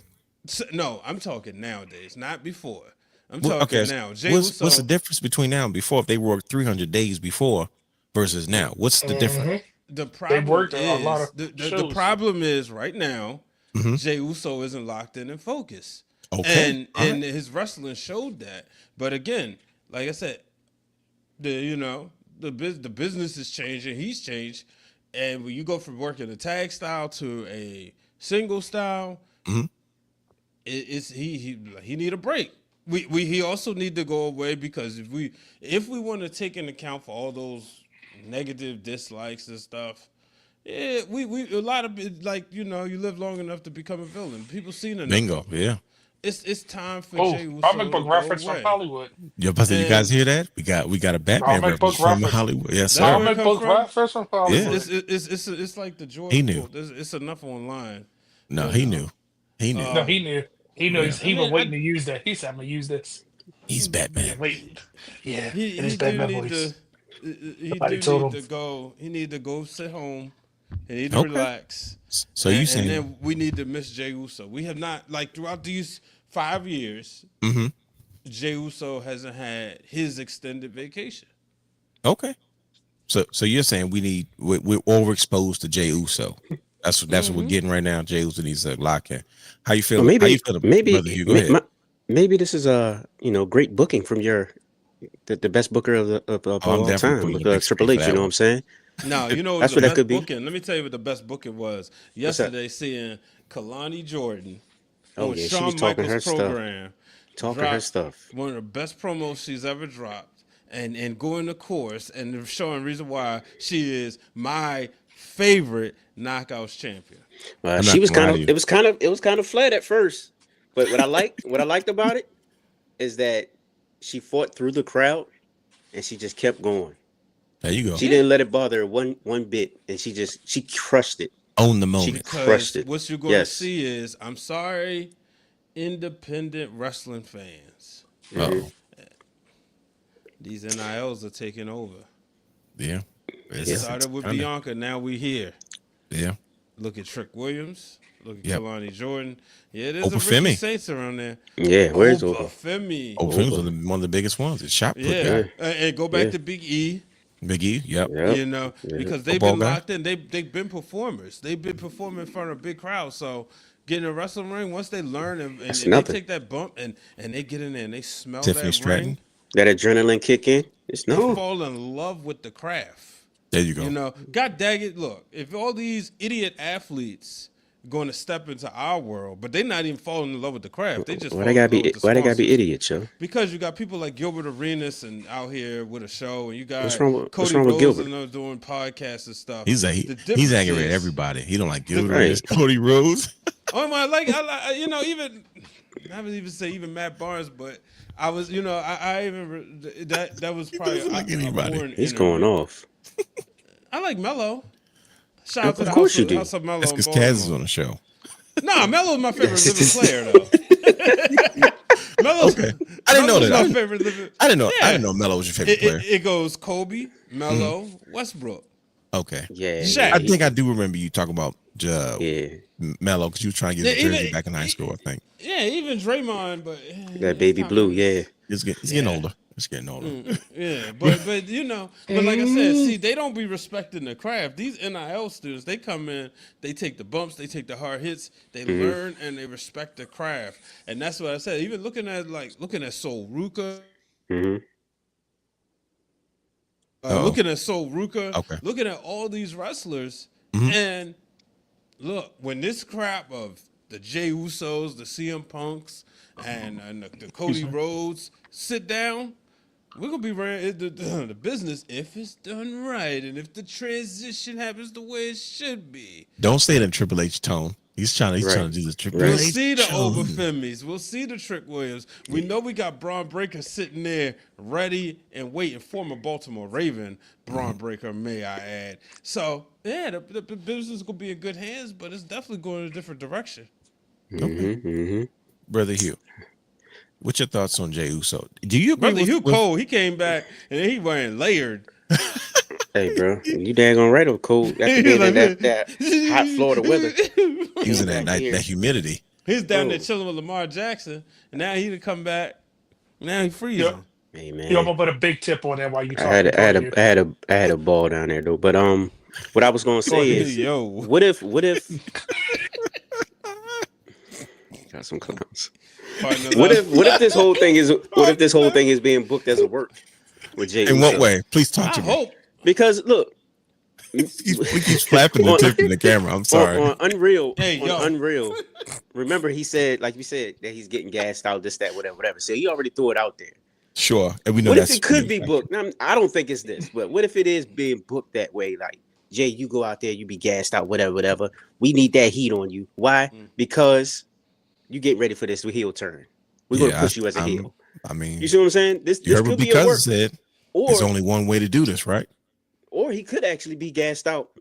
No, I'm talking nowadays, not before. I'm talking now. What's the difference between now and before? If they worked 300 days before versus now, what's the difference? The problem is right now, Jey Uso isn't locked in and focused. Okay. And his wrestling showed that. But again, like I said, the business is changing. He's changed. And when you go from working a tag style to a single style, he need a break. He also need to go away, because if we want to take into account for all those negative dislikes and stuff, we a lot of it, like, you live long enough to become a villain. People seen it. Bingo, yeah. It's time for Jey Uso. Comic book reference from Hollywood. You guys hear that? We got a Batman reference from Hollywood. Yes, sir. Comic book reference from Hollywood. It's like the Jordan. He knew. It's enough online. No, he knew. He knew. No, he knew. He knew. He was waiting to use that. He said, "I'm gonna use this." He's Batman. Wait, yeah. He do need to go sit home. He need to relax. So you saying? And then we need to miss Jey Uso. We have not, like, throughout these 5 years, Jey Uso hasn't had his extended vacation. Okay. So you're saying we're overexposed to Jey Uso. That's what we're getting right now. Jey Uso needs to lock in. How you feel? Well, maybe brother Hugh? Go ahead. Maybe this is great booking from the best booker of all time, Triple H. You know what I'm saying? No, that's what that could be. Let me tell you what the best booking was yesterday. Seeing Kalani Jordan on Shawn Michaels' program, talking her stuff. One of the best promos she's ever dropped, and going to course and showing reason why she is my favorite Knockouts champion. She was it was kind of flat at first, but what I liked about it is that she fought through the crowd and she just kept going. There you go. She didn't let it bother her one bit, and she crushed it. Own the moment. She crushed it. What you're going to see is, I'm sorry, independent wrestling fans. These NILs are taking over. Yeah. It started with Bianca. Now we here. Yeah. Look at Trick Williams. Look at Kalani Jordan. Yeah, there's Oprah a Ricky Femi. Saints around there. Yeah, where's Oprah Oprah? Femi? Oprah Femi was one of the biggest ones. It's shot put Yeah, and go back to Big E. Big E, yep. Because they've been locked in. They've been performers. They've been performing in front of a big crowd. So getting a wrestling ring, once they learn and they take that bump and they get in there and they smell Tiffany that Stratton. ring, that adrenaline kick in. It's they nothing. fall in love with the craft. There you go. God dang it! Look, if all these idiot athletes going to step into our world, but they're not even falling in love with the craft. They just why they gotta be idiots, yo? Because you got people like Gilbert Arenas and out here with a show, and you got what's wrong Cody with Rhodes Gilbert? and them doing podcasts and stuff. He's angry at everybody. He don't like Gilbert. Right. Cody Rhodes. Oh my, I like even I would even say even Matt Barnes, but I was I even that was probably like anybody. He's going off. I like Mello. Shout out to the House of Mello. That's because Kaz is on the show. Nah, Melo's my favorite living player though. Melo's, okay. I didn't know that. My favorite living. I didn't know. Yeah. I didn't know Melo was your favorite player. It goes Kobe, Melo, Westbrook. Okay. Yeah. Shaq. I think I do remember you talking about Melo because you were trying to get his jersey back in high school. I think. Yeah, even Draymond, but that baby blue. Yeah. He's getting older. It's getting older. But but like I said, see, they don't be respecting the craft. These NIL students, they come in, they take the bumps, they take the hard hits, they learn and they respect the craft. And that's what I said. Even looking at Sol Ruka. Looking at Sol Ruka, looking at all these wrestlers, and look, when this crap of the Jey Usos, the CM Punks, and the Cody Rhodes sit down, we're gonna be running the business if it's done right and if the transition happens the way it should be. Don't say it in Triple H tone. He's trying to do the Triple H. We'll see the over Femmies. We'll see the Trick Williams. We know we got Braun Breaker sitting there ready and waiting. Former Baltimore Raven, Braun Breaker, may I add. So, yeah, the business is going to be in good hands, but it's definitely going in a different direction. Okay. Brother Hugh, what's your thoughts on Jey Uso? Do you agree Brother Hugh Cole, he came back and he wearing layered. Hey, bro, you daggone right of Cole. After being in that hot Florida weather. Using that humidity. He's down there chilling with Lamar Jackson, and now he to come back. Now he's freezing. Yep. Hey, man. I'm gonna put a big tip on that while you talk. I had a ball down there though. But what I was gonna say is, what if got some clowns. What if this whole thing is being booked as a work with Jey Uso? In what way? Please talk to me. Because look, we keep slapping the tip in the camera. I'm sorry. On Unreal. Remember, he said, like you said, that he's getting gassed out, this, that, whatever. So he already threw it out there. Sure, and we know what that's if it could be booked? Now, I don't think it's this, but what if it is being booked that way? Like, Jay, you go out there, you be gassed out, whatever. We need that heat on you. Why? Because you get ready for this heel turn. We're gonna push you as a heel. I mean, you see what I'm saying? This could be a work. Said, there's only one way to do this, right? Or he could actually be gassed out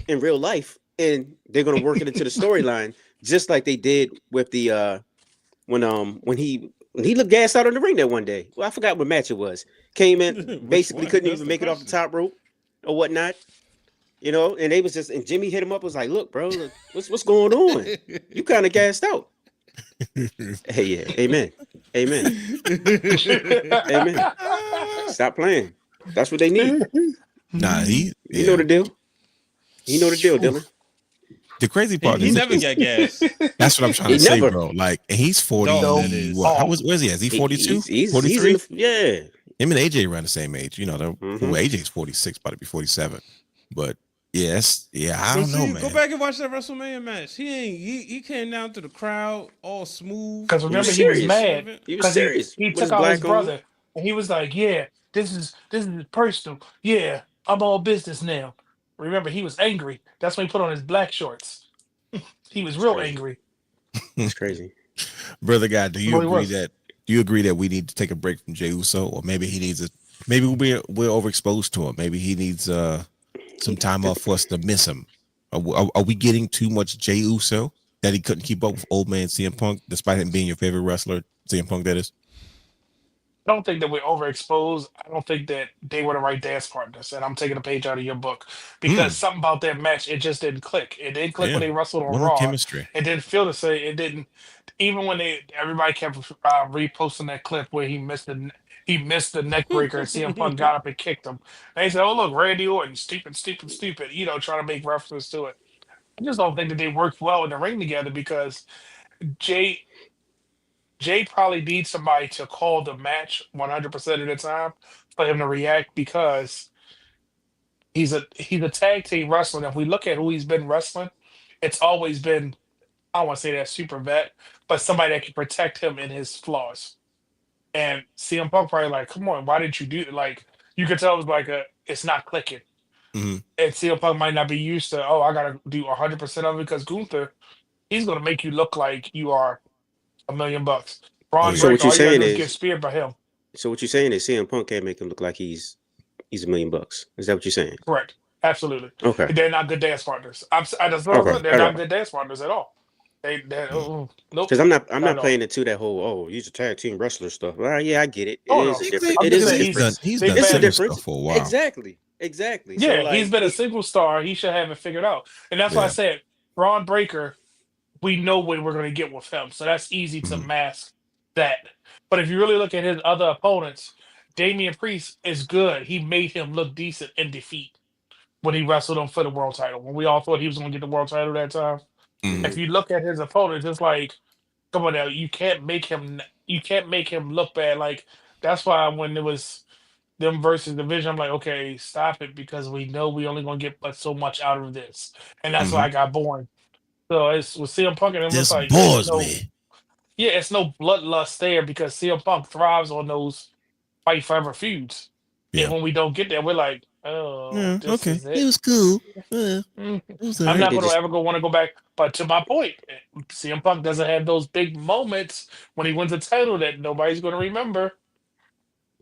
in real life, and they're gonna work it into the storyline, just like they did with the when he looked gassed out on the ring that one day. Well, I forgot what match it was. Came in, basically couldn't even make it off the top rope or whatnot. You know, and they was just, and Jimmy hit him up, was like, look, bro, look, what's going on? You kind of gassed out. Hey, yeah, amen. Stop playing. That's what they need. Nah, you know the deal. You know the deal, Dylan. The crazy part he never got gas. That's what I'm trying to say, bro. Like, he's 40. Where's he at? Is he 42? 43? Yeah. Him and AJ around the same age. You know, AJ's 46, about to be 47. But yes, I don't know, man. Go back and watch that WrestleMania match. He came down to the crowd all smooth. Because remember, he was mad. He was serious. He took out his brother, and he was like, "Yeah, this is personal. Yeah, I'm all business now." Remember, he was angry. That's when he put on his black shorts. He was real angry. It's crazy. Brother guy, do you agree that we need to take a break from Jey Uso, or maybe he needs maybe we're overexposed to him. Maybe he needs some time off for us to miss him. Are we getting too much Jey Uso that he couldn't keep up with old man CM Punk, despite him being your favorite wrestler, CM Punk, that is? I don't think that we're overexposed. I don't think that they were the right dance partners. And I'm taking a page out of your book because something about that match, it just didn't click. It didn't click when they wrestled on Raw. Chemistry. It didn't feel the same. It didn't. Even when everybody kept reposting that clip where he missed the neck breaker and CM Punk got up and kicked him. And they said, "Oh look, Randy Orton, stupid." You know, trying to make references to it. I just don't think that they worked well in the ring together because Jay probably needs somebody to call the match 100% of the time for him to react because he's a tag team wrestler. And if we look at who he's been wrestling, it's always been, I don't want to say that super vet, but somebody that can protect him in his flaws. And CM Punk probably like, come on, why didn't you do it? Like, you could tell it was like it's not clicking. Mm-hmm. And CM Punk might not be used to, I got to do 100% of it because Gunther, he's going to make you look like you are $1 million. Braun so what you're saying is get speared by him. So what you're saying is CM Punk can't make him look like he's $1 million. Is that what you're saying? Correct. Absolutely. Okay. They're not good dance partners. They're not good dance partners at all. Nope. Because I'm not playing into that whole he's a tag team wrestler stuff. Well, yeah, I get it. It is a difference. He's done it's a difference for a while. Exactly. Yeah, so, he's been a single star. He should have it figured out, and that's why I said Braun Breaker. We know what we're going to get with him, so that's easy to mask that. But if you really look at his other opponents, Damian Priest is good. He made him look decent in defeat when he wrestled him for the world title. When we all thought he was going to get the world title that time. Mm-hmm. If you look at his opponents, it's like, come on now, you can't make him look bad. Like, that's why when it was them versus Division, I'm like, okay, stop it, because we know we only going to get but so much out of this, and that's why I got bored. So it's with CM Punk, and it looks like bores me. Yeah, it's no bloodlust there because CM Punk thrives on those fight forever feuds. Yeah. And when we don't get there, we're like, oh, this Okay. is it. It was cool. Mhm. It was I'm alright. not They going to just ever want to go back. But to my point, CM Punk doesn't have those big moments when he wins a title that nobody's going to remember.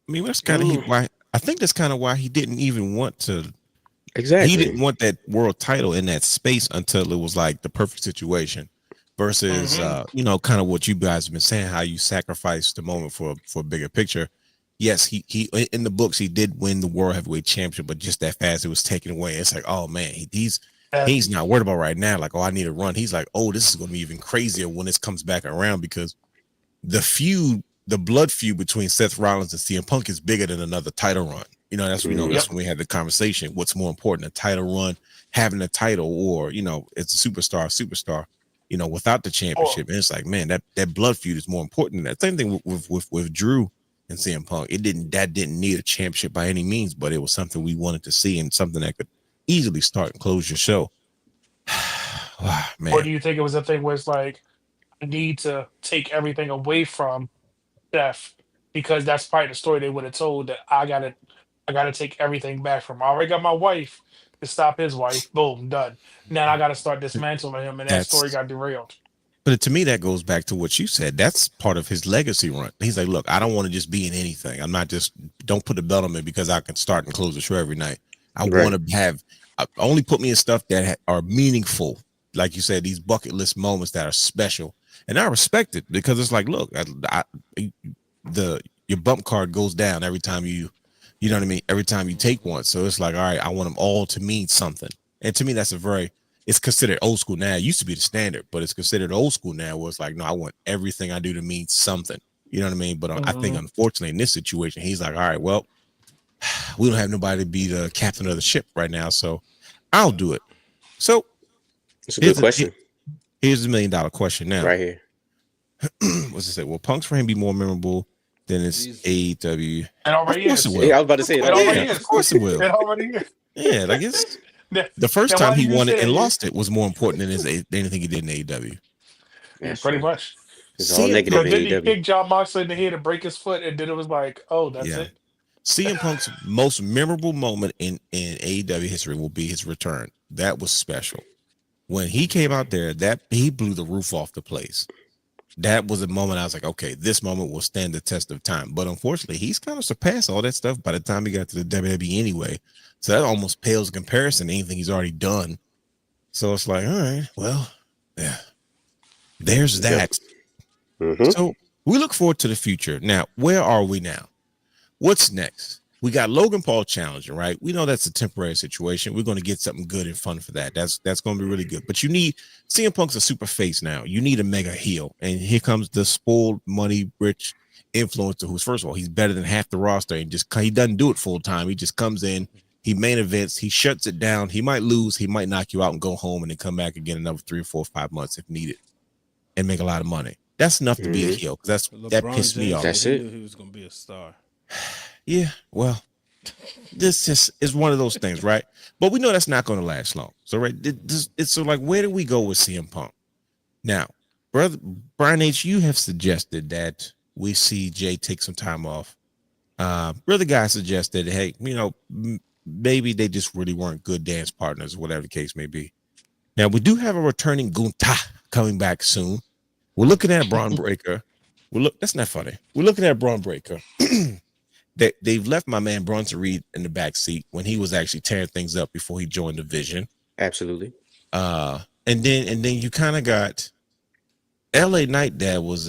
I mean, that's kind of why I think that's kind of why he didn't even want to. exactly. He didn't want that world title in that space until it was like the perfect situation. Versus, kind of what you guys have been saying, how you sacrifice the moment for a bigger picture. Yes, he in the books he did win the world heavyweight championship, but just that fast it was taken away. It's like, oh man, he's not worried about right now. Like, oh, I need a run. He's like, oh, this is going to be even crazier when this comes back around because the blood feud between Seth Rollins and CM Punk is bigger than another title run. That's what we know. That's when we had the conversation. What's more important, a title run, having a title, or it's a superstar. Without the championship. And it's like, man, that blood feud is more important than that. Same thing with Drew and CM Punk. That didn't need a championship by any means, but it was something we wanted to see and something that could easily start and close your show. Man. Or do you think it was a thing where it's like, I need to take everything away from Steph because that's probably the story they would have told, that I gotta take everything back from him. I already got my wife to stop his wife. Boom, done. Now I gotta start dismantling him, and that story got derailed. But to me, that goes back to what you said. That's part of his legacy run. He's like, look, I don't want to just be in anything. I'm not just, don't put a belt on me because I can start and close the show every night. I want to have, only put me in stuff that are meaningful. Like you said, these bucket list moments that are special. And I respect it because it's like, look, your bump card goes down every time you know what I mean? Every time you take one. So it's like, all right, I want them all to mean something. And to me, it's considered old school now. It used to be the standard, but it's considered old school now where it's like, no, I want everything I do to mean something. You know what I mean? But I think, unfortunately, in this situation, he's like, all right, well, we don't have nobody to be the captain of the ship right now, so I'll do it. So it's a good question. Here's the $1 million question now. Right here. What's it say? Will Punk's reign be more memorable than its AEW? It already is. is. Yeah, I was about to say it. Of course it will. It already is. Yeah, like it's the first time he won it and lost it was more important than anything he did in AEW. Yeah, pretty much. It's all negative in Did he AEW. kick John Moxley in the head and break his foot, and then it was like, oh, that's it? CM Punk's most memorable moment in AEW history will be his return. That was special. When he came out there, that he blew the roof off the place. That was a moment I was like, okay, this moment will stand the test of time. But unfortunately, he's kind of surpassed all that stuff by the time he got to the WWE anyway. So that almost pales in comparison to anything he's already done. So it's like, all right, well, yeah, there's that. Mm-hmm. So we look forward to the future. Now, where are we now? What's next? We got Logan Paul challenging, right? We know that's a temporary situation. We're going to get something good and fun for that. That's going to be really good. But you need CM Punk's a super face now. You need a mega heel. And here comes the spoiled, money, rich influencer who's, first of all, he's better than half the roster. And he doesn't do it full time. He just comes in, he main events, he shuts it down. He might lose, he might knock you out and go home and then come back again another 3 or 4 or 5 months if needed and make a lot of money. That's enough to be a heel because that pissed me off. That's it. He was going to be a star. Yeah, well, this just is one of those things, right? But we know that's not going to last long. So, right, it's so like, where do we go with CM Punk? Now, brother Brian H., you have suggested that we see Jay take some time off. Brother Guy suggested, hey, maybe they just really weren't good dance partners, whatever the case may be. Now, we do have a returning Gunta coming back soon. We're looking at Braun Breaker. That's not funny. We're looking at Braun Breaker. They've left my man Bronson Reed in the back seat when he was actually tearing things up before he joined the Vision. Absolutely. And then you kind of got LA Knight that was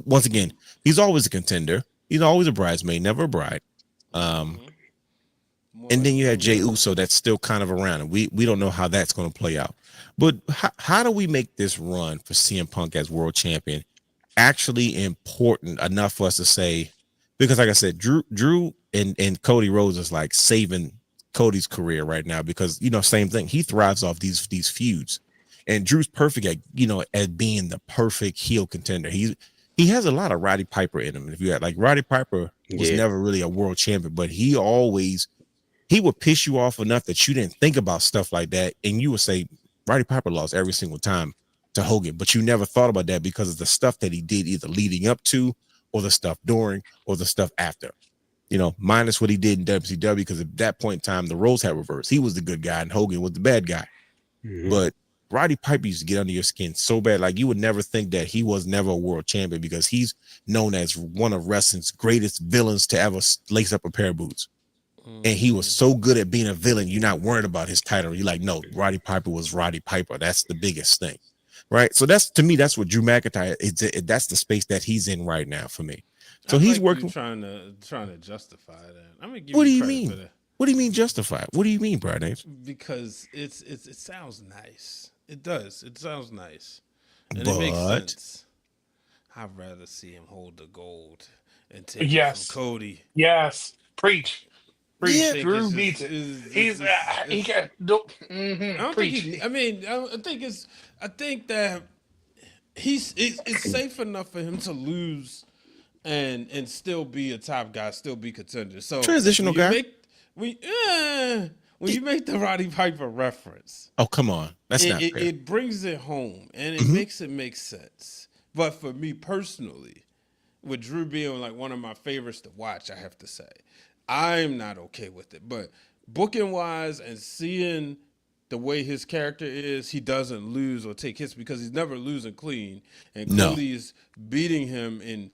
once again, he's always a contender. He's always a bridesmaid, never a bride. And then you have Jey Uso that's still kind of around, and we don't know how that's going to play out. But how do we make this run for CM Punk as world champion actually important enough for us to say? Because like I said, Drew and Cody Rhodes is like saving Cody's career right now because, same thing. He thrives off these feuds. And Drew's perfect at being the perfect heel contender. He has a lot of Roddy Piper in him. If you had like Roddy Piper was never really a world champion, but he would piss you off enough that you didn't think about stuff like that. And you would say Roddy Piper lost every single time to Hogan, but you never thought about that because of the stuff that he did either leading up to or the stuff during, or the stuff after. minus what he did in WCW, because at that point in time, the roles had reversed. He was the good guy and Hogan was the bad guy. Mm-hmm. But Roddy Piper used to get under your skin so bad. Like, you would never think that he was never a world champion, because he's known as one of wrestling's greatest villains to ever lace up a pair of boots. And he was so good at being a villain, you're not worried about his title. You're like, no, Roddy Piper was Roddy Piper. That's the biggest thing, right? So that's, to me, that's what Drew McIntyre is. That's the space that he's in right now for me. So he's working, trying to justify that. I'm gonna give what do you you credit mean? for that. What do you mean justify? What do you mean, Brian Ames? Because it sounds nice. It does. It sounds nice, and it makes sense. I'd rather see him hold the gold and take it from Cody. Yes, preach. Yeah, Drew needs it. He got. I don't think I think that it's safe enough for him to lose and still be a top guy, still be contender. So transitional guy. When you make the Roddy Piper reference, oh come on, that's not fair. It brings it home and it makes it make sense. But for me personally, with Drew being like one of my favorites to watch, I have to say, I'm not okay with it. But booking wise and seeing the way his character is, he doesn't lose or take hits because he's never losing clean. And Cody's beating him in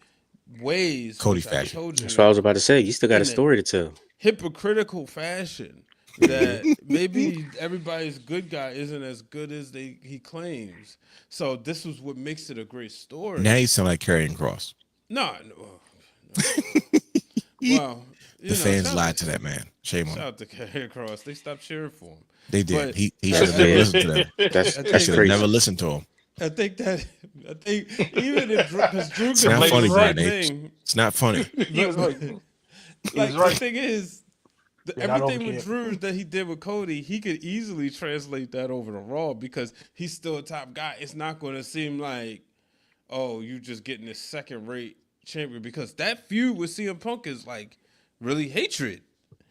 ways. Cody fashion. That's what I was about to say. You still got a story to tell. Hypocritical fashion that maybe everybody's good guy isn't as good as he claims. So this is what makes it a great story. Now you sound like Karrion Kross. No. Well, the fans lied to that man. Shame on him. Shout out to Karrion Kross. They stopped cheering for him. They did. But he should have never listened to them. That's should have never listened to him. I think even if Drew it's not funny, right thing, it's not funny. The thing is, everything with Drew that he did with Cody, he could easily translate that over to Raw because he's still a top guy. It's not going to seem like, oh, you just getting this second-rate champion, because that feud with CM Punk is like really hatred.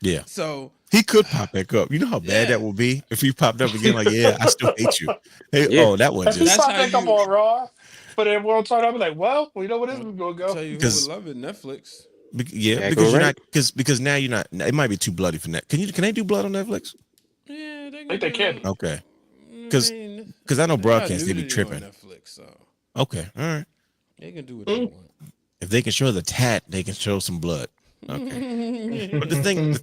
Yeah. So he could pop back up. You know how bad that would be if he popped up again. Like, I still hate you. Hey, oh, that was just. He popped back up on Raw, but then World Title, I'll be like, well, you know what, this is gonna go. Tell you who would love it, Netflix. Because you're not because now you're not. It might be too bloody for that. Can they do blood on Netflix? Yeah, I think they can. Okay. Because I know broadcast they be tripping. Netflix, so. Okay, all right. They can do what they want. If they can show the tat, they can show some blood. Okay. But the thing,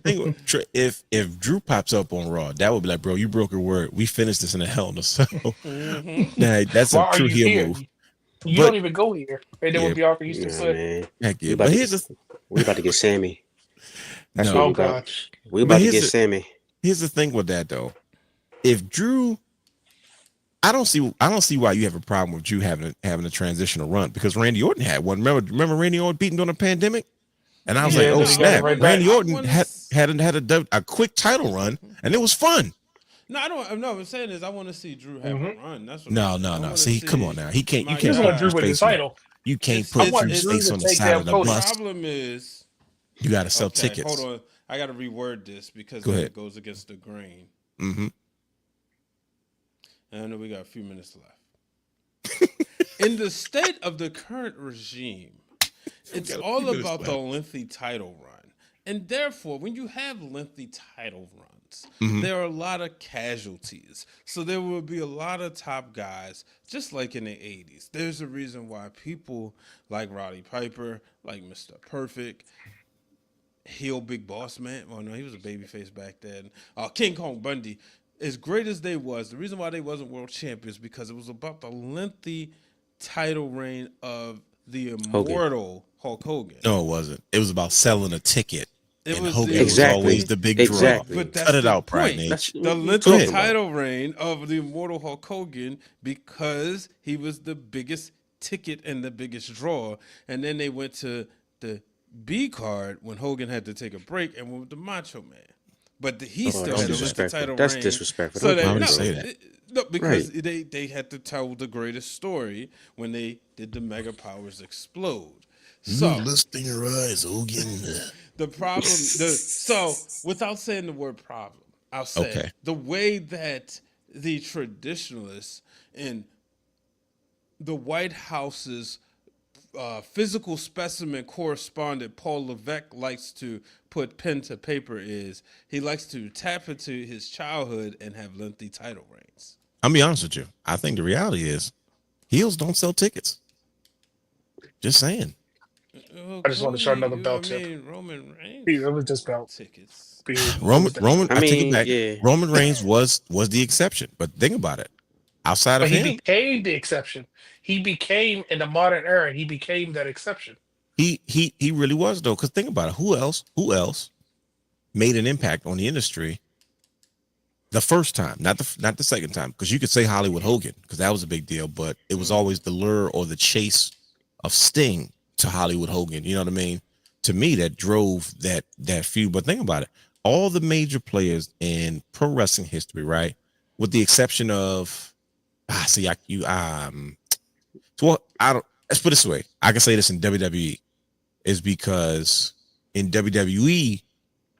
if Drew pops up on Raw, that would be like, bro, you broke your word. We finished this in a Hell in a Cell. Nah, that's a true heel move. You don't even go here. And then we'll be offering you some foot. We about to get Sammy. That's no, gosh. We about to get Sammy. Here's the thing with that though. If Drew, I don't see why you have a problem with Drew having a transitional run, because Randy Orton had one. Remember Randy Orton beating during the pandemic? And I was like, oh snap! Randy Orton had a quick title run, and it was fun. No, I don't. No, what I'm saying is I want to see Drew have a run. That's what no. See, come on now. He can't. You can't put Drew with his title. You can't put Drew's face on the side of the bus. The problem is you got to sell tickets. Hold on, I got to reword this because it goes against the grain. Mm-hmm. And I know we got a few minutes left. In the state of the current regime, it's all about the lengthy title run. And therefore, when you have lengthy title runs, there are a lot of casualties. So there will be a lot of top guys, just like in the 80s. There's a reason why people like Roddy Piper, like Mr. Perfect, heel Big Boss Man. Oh, no, he was a babyface back then. King Kong Bundy. As great as they was, the reason why they wasn't world champions because it was about the lengthy title reign of the immortal Hulk Hogan. No, it wasn't. It was about selling a ticket. Hogan was always the big draw. But cut it out, Pride Nate. The lengthy title reign of the immortal Hulk Hogan because he was the biggest ticket and the biggest draw. And then they went to the B card when Hogan had to take a break and went with the Macho Man. But he still had a lengthy title That's reign. disrespectful. So I would say that. No, because they had to tell the greatest story when they did the Mega Powers Explode. So lust in your eyes, Hogan. The problem, so without saying the word problem, I'll say the way that the traditionalists in the White House's physical specimen correspondent Paul Levesque likes to put pen to paper is he likes to tap into his childhood and have lengthy title reigns. I'll be honest with you. I think the reality is heels don't sell tickets. Just saying. I just want to start another belt tip. Roman Reigns. It was just belt tickets. Roman. I take it back. Yeah. Roman Reigns was the exception, but think about it. Outside of he him, became the exception. He became in the modern era. He became that exception. he really was though. Because think about it. Who else made an impact on the industry the first time, not the second time? Because you could say Hollywood Hogan because that was a big deal, but it was always the lure or the chase of Sting to Hollywood Hogan. You know what I mean? To me, that drove that feud. But think about it. All the major players in pro wrestling history, right? With the exception of so I don't, let's put it this way. I can say this in WWE is because in WWE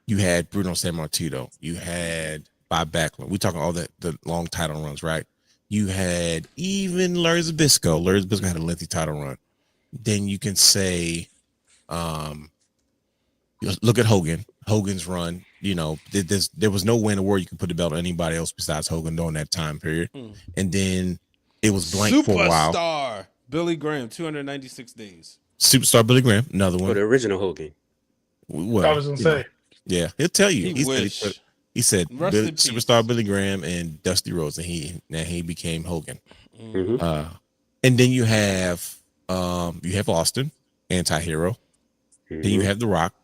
you had Bruno Sammartino, you had Bob Backlund. We talking all the long title runs, right? You had even Larry Zbyszko. Larry Zbyszko had a lengthy title run. Then you can say, look at Hogan's run. You know, there was nowhere in the world you could put the belt on anybody else besides Hogan during that time period. And then it was blank for a while. Superstar Billy Graham, 296 days. Superstar Billy Graham, another one. For the original Hogan. Well, I was gonna say. Yeah, he'll tell you. He said Superstar Billy Graham and Dusty Rhodes, and he became Hogan. Mm-hmm. And then you have Austin, anti-hero. Mm-hmm. Then you have The Rock.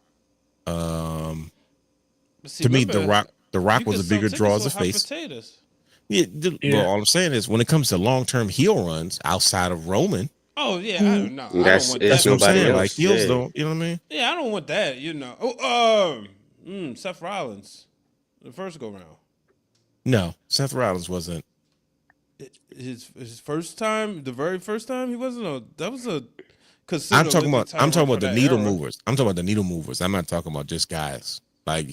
To me, The Rock was a bigger draw as a face. Yeah, well, all I'm saying is when it comes to long-term heel runs outside of Roman. Oh yeah, I don't know. That's what I'm saying. else. Like heels don't, you know what I mean? Yeah, I don't want that. You know. Seth Rollins, the first go round. No, Seth Rollins wasn't. His first time, the very first time, he wasn't. That was a. I'm talking about the needle movers. I'm talking about the needle movers. I'm not talking about just guys. Like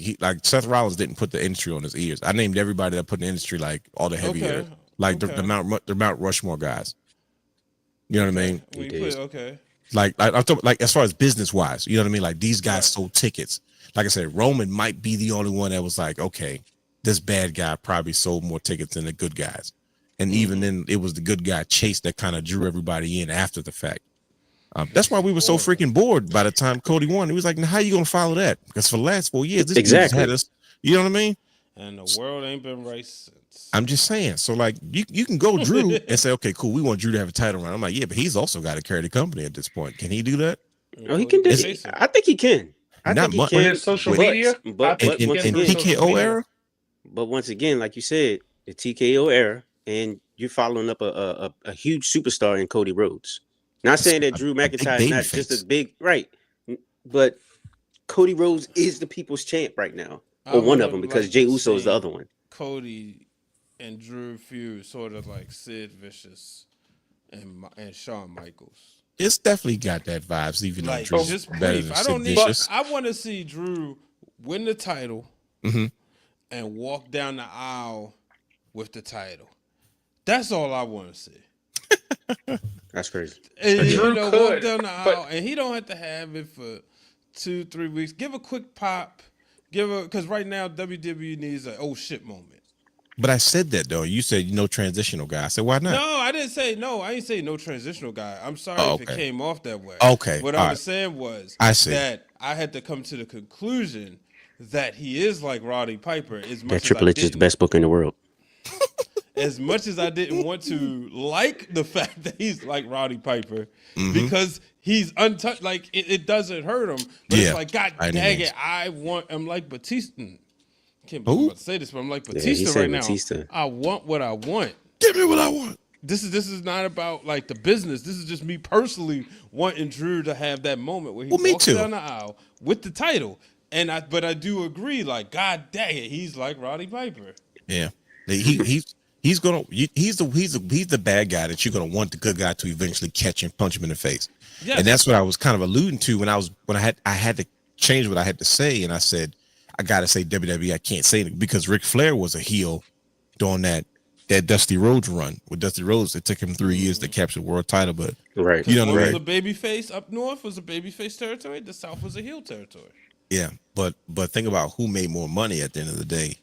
Seth Rollins didn't put the industry on his ears. I named everybody that put in the industry, like all the heavy hitters, like the Mount Rushmore guys. You know what I mean? Like I'm talking like as far as business wise, you know what I mean? Like these guys sold tickets. Like I said, Roman might be the only one that was like, okay, this bad guy probably sold more tickets than the good guys. And even then, it was the good guy Chase that kind of drew everybody in after the fact. That's why we were so freaking bored by the time Cody won. He was like, now how you going to follow that? Because for the last 4 years, this dude has had us, you know what I mean? And the world ain't been right since. I'm just saying. So, like, you can go Drew and say, okay, cool, we want Drew to have a title run. I'm like, yeah, but he's also got to carry the company at this point. Can he do that? Oh, he can do it. I think he can. Not much. With his social media? But in TKO era? But once again, like you said, the TKO era, and you're following up a huge superstar in Cody Rhodes. Not saying that Drew McIntyre is not just as big, right? But Cody Rhodes is the people's champ right now, or one of them, because Jey Uso is the other one. Cody and Drew feud sort of like Sid Vicious and Shawn Michaels. It's definitely got that vibes, even though Drew's just better brief. than I don't Sid need. Vicious. I want to see Drew win the title and walk down the aisle with the title. That's all I want to see. That's crazy. And, walk down the aisle, and he don't have to have it for 2-3 weeks. Give a quick pop. Because right now WWE needs an oh shit moment. But I said that though. You said no transitional guy. I said why not? No, I didn't say no. I didn't say no transitional guy. I'm sorry if it came off that way. Okay. What I was saying was that I had to come to the conclusion that he is like Roddy Piper. That Triple H is the best book in the world. As much as I didn't want to like the fact that he's like Roddy Piper, because he's untouched, like it doesn't hurt him. But it's like, God dang it, I'm like Batista. I can't believe I'm about to say this, but I'm like Batista right now. I want what I want. Give me what I want. This is not about like the business. This is just me personally wanting Drew to have that moment where he walks down the aisle with the title. But I do agree, like, God dang it, he's like Roddy Piper. Yeah. He's the bad guy that you're gonna want the good guy to eventually catch and punch him in the face. Yes. And that's what I was kind of alluding to when I had to change what I had to say, and I said I gotta say WWE. I can't say it because Ric Flair was a heel during that that Dusty Rhodes run. With Dusty Rhodes, it took him 3 years to capture the world title, but right. You know what I mean? Was a babyface up north was a babyface territory. The south was a heel territory. Yeah, but think about who made more money at the end of the day,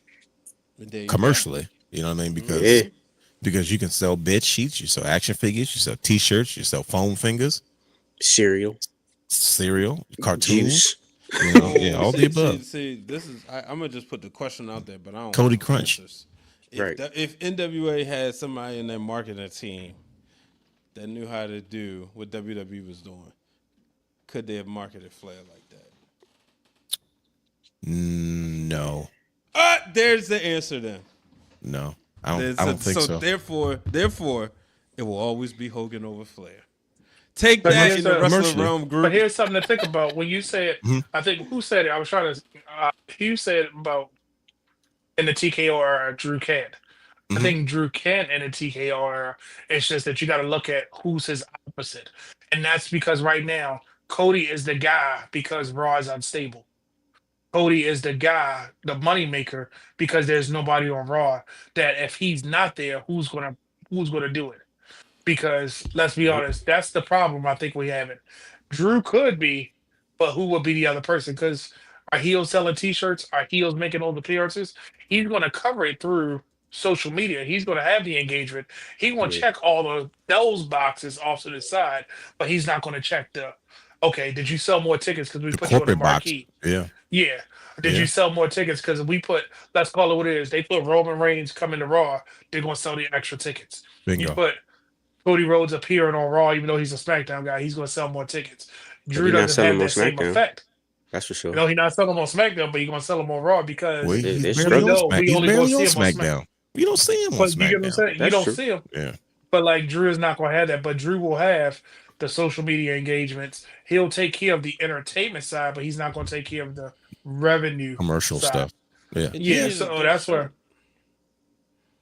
You commercially. You know what I mean? Because you can sell bed sheets, you sell action figures, you sell T-shirts, you sell foam fingers, cereal, cartoons. You know, yeah, all the above. See, this is. I'm gonna just put the question out there, but I don't. Cody Crunch. If NWA had somebody in their marketing team that knew how to do what WWE was doing, could they have marketed Flair like that? No. There's the answer then. No, I don't think so. Therefore, it will always be Hogan over Flair. Take that in the Wrestling Realm group. But here's something to think about. When you said, I think who said it? I was trying to. You said about in the TKO era, Drew can't. I think Drew can in the TKO era. It's just that you got to look at who's his opposite, and that's because right now Cody is the guy because Raw is unstable. Cody is the guy, the moneymaker, because there's nobody on Raw. That if he's not there, who's gonna do it? Because let's be honest, that's the problem I think we have it. Drew could be, but who would be the other person? Because our heels selling T-shirts, our heels making all the appearances, he's going to cover it through social media. He's going to have the engagement. He's going to check all of those boxes off to the side, but he's not going to check okay, did you sell more tickets because we put you on the marquee? Box. Yeah. Did you sell more tickets because we put, let's call it what it is, they put Roman Reigns coming to Raw, they're going to sell the extra tickets. Bingo. You put Cody Rhodes appearing on Raw, even though he's a SmackDown guy, he's going to sell more tickets. Drew doesn't have that same effect. That's for sure. He's not selling them on SmackDown, but he's going to sell them on Raw because he's barely on SmackDown. You don't see him on SmackDown. You get what I'm saying? You don't see him. Yeah. But like Drew is not going to have that. But Drew will have the social media engagements. He'll take care of the entertainment side, but he's not going to take care of the revenue commercial side. Stuff. Yeah. So that's where.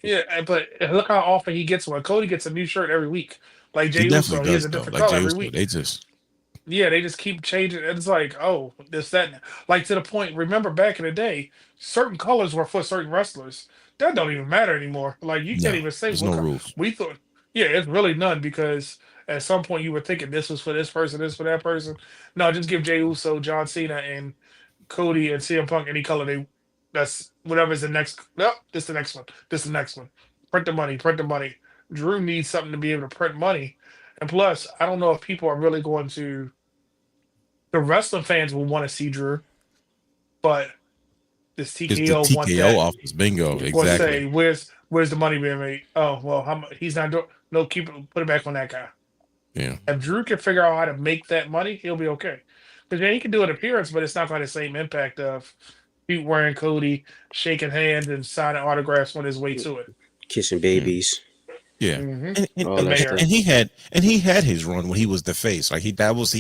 Yeah, but look how often he gets one. Cody gets a new shirt every week. Like Jey Uso, he has a different color every week. They just keep changing. It's like, oh, this, that. Like to the point, remember back in the day, certain colors were for certain wrestlers. That don't even matter anymore. Like you can't even say there's no rules. We thought, it's really none because at some point you were thinking this was for this person, this for that person. No, just give Jey Uso, John Cena, and Cody and CM Punk any color that's whatever's the next. No, this is the next one. This is the next one. Print the money. Drew needs something to be able to print money. And plus, I don't know if people are really going to. The wrestling fans will want to see Drew, but this TKO want that. Office, bingo, exactly. Say, where's the money being made? Oh, well, he's not doing. No, put it back on that guy. Yeah. If Drew can figure out how to make that money, he'll be okay. Because he can do an appearance, but it's not going to have the same impact of Pete wearing Cody, shaking hands, and signing autographs on his way to it. Kissing babies. Yeah, and he had his run when he was the face. Like he was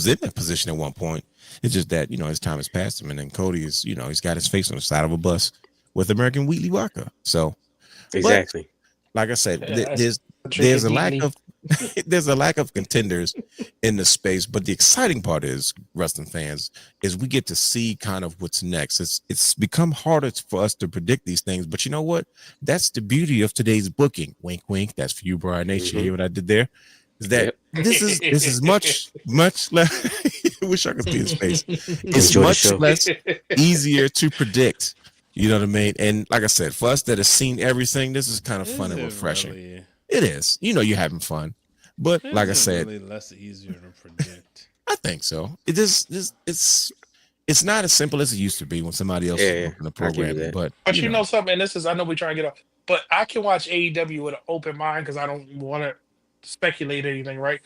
in that position at one point. It's just that his time has passed him, and then Cody is he's got his face on the side of a bus with American Wheatley Vodka. So exactly, like I said, there's a lack of contenders in the space, but the exciting part is, wrestling fans, is we get to see kind of what's next. It's become harder for us to predict these things, but you know what? That's the beauty of today's booking. Wink, wink. That's for you, Brian H. You hear what I did there? Is that this is much less. I wish I could see his face. It's much less easier to predict. You know what I mean? And like I said, for us that have seen everything, this is kind of fun and refreshing. Really? It is. You're having fun. But like I said, really less easier to predict. I think so. It's not as simple as it used to be when somebody else was working the program. But you know something, and this is, I know we try to get off, but I can watch AEW with an open mind because I don't want to speculate anything, right?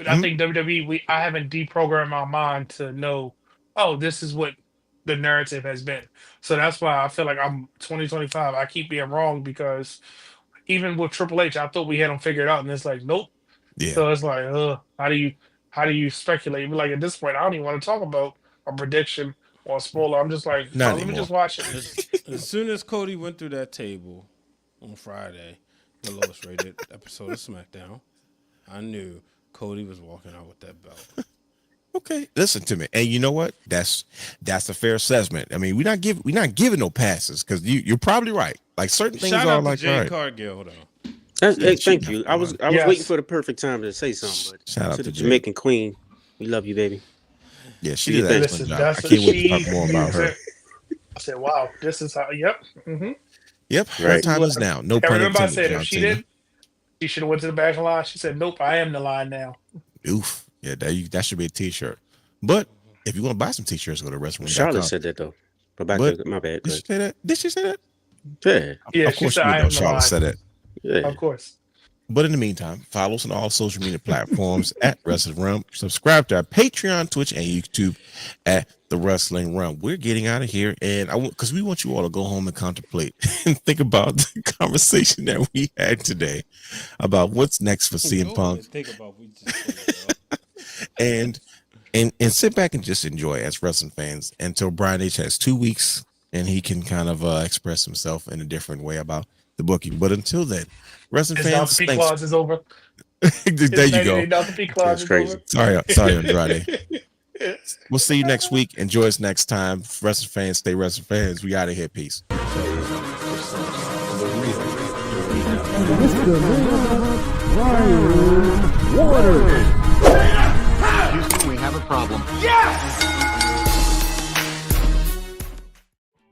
I think WWE, I haven't deprogrammed my mind to know, this is what the narrative has been. So that's why I feel like I'm 2025. I keep being wrong because even with Triple H, I thought we had them figured out, and it's like, nope. Yeah. So it's like, how do you speculate? Like at this point, I don't even want to talk about a prediction or a spoiler. I'm just like, let me just watch it. As soon as Cody went through that table on Friday, the lowest rated episode of SmackDown, I knew Cody was walking out with that belt. Okay, listen to me, and you know what? That's a fair assessment. I mean, we're not giving no passes because you're probably right. Like certain things Shout are out like to Jade right. Cargill though. Thank you. I was Yes. waiting for the perfect time to say something. But Shout out to the to Jey. Jamaican Queen, we love you, baby. Yeah, she did an excellent job. I That's can't wait to talk more about her. I said, "Wow, this is how." Yep. Mm-hmm. Yep. Her Right. time is now. No I pun remember I intended. said if John she Cena. didn't, she should have went to the back of the line. She said, "Nope, I am the line now." Oof. Yeah, that should be a T-shirt. But if you want to buy some T-shirts, go to wrestling. Charlotte said that though. But back to my bad. Did she say that? Did she say that? Yeah. Yeah, Of she course said, we "I know am the Charlotte line." said that. Yeah. Of course. But in the meantime, follow us on all social media platforms at Wrestling Realm. Subscribe to our Patreon, Twitch, and YouTube at The Wrestling Realm. We're getting out of here, and because we want you all to go home and contemplate and think about the conversation that we had today about what's next for CM Punk. Think about we just and sit back and just enjoy as wrestling fans until Brian H has 2 weeks and he can kind of express himself in a different way about the booking. But until then, wrestling fans, His clause is over. there you go. That's crazy. Sorry, Andrade. We'll see you next week. Enjoy us next time. Wrestling fans, stay wrestling fans. We out of here. Peace. Houston, we have a problem.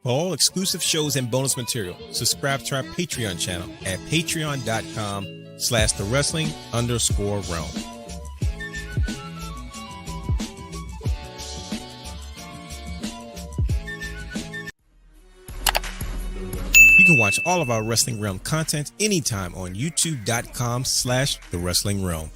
For all exclusive shows and bonus material, subscribe to our Patreon channel at patreon.com/thewrestling_realm. You can watch all of our Wrestling Realm content anytime on youtube.com/thewrestling realm.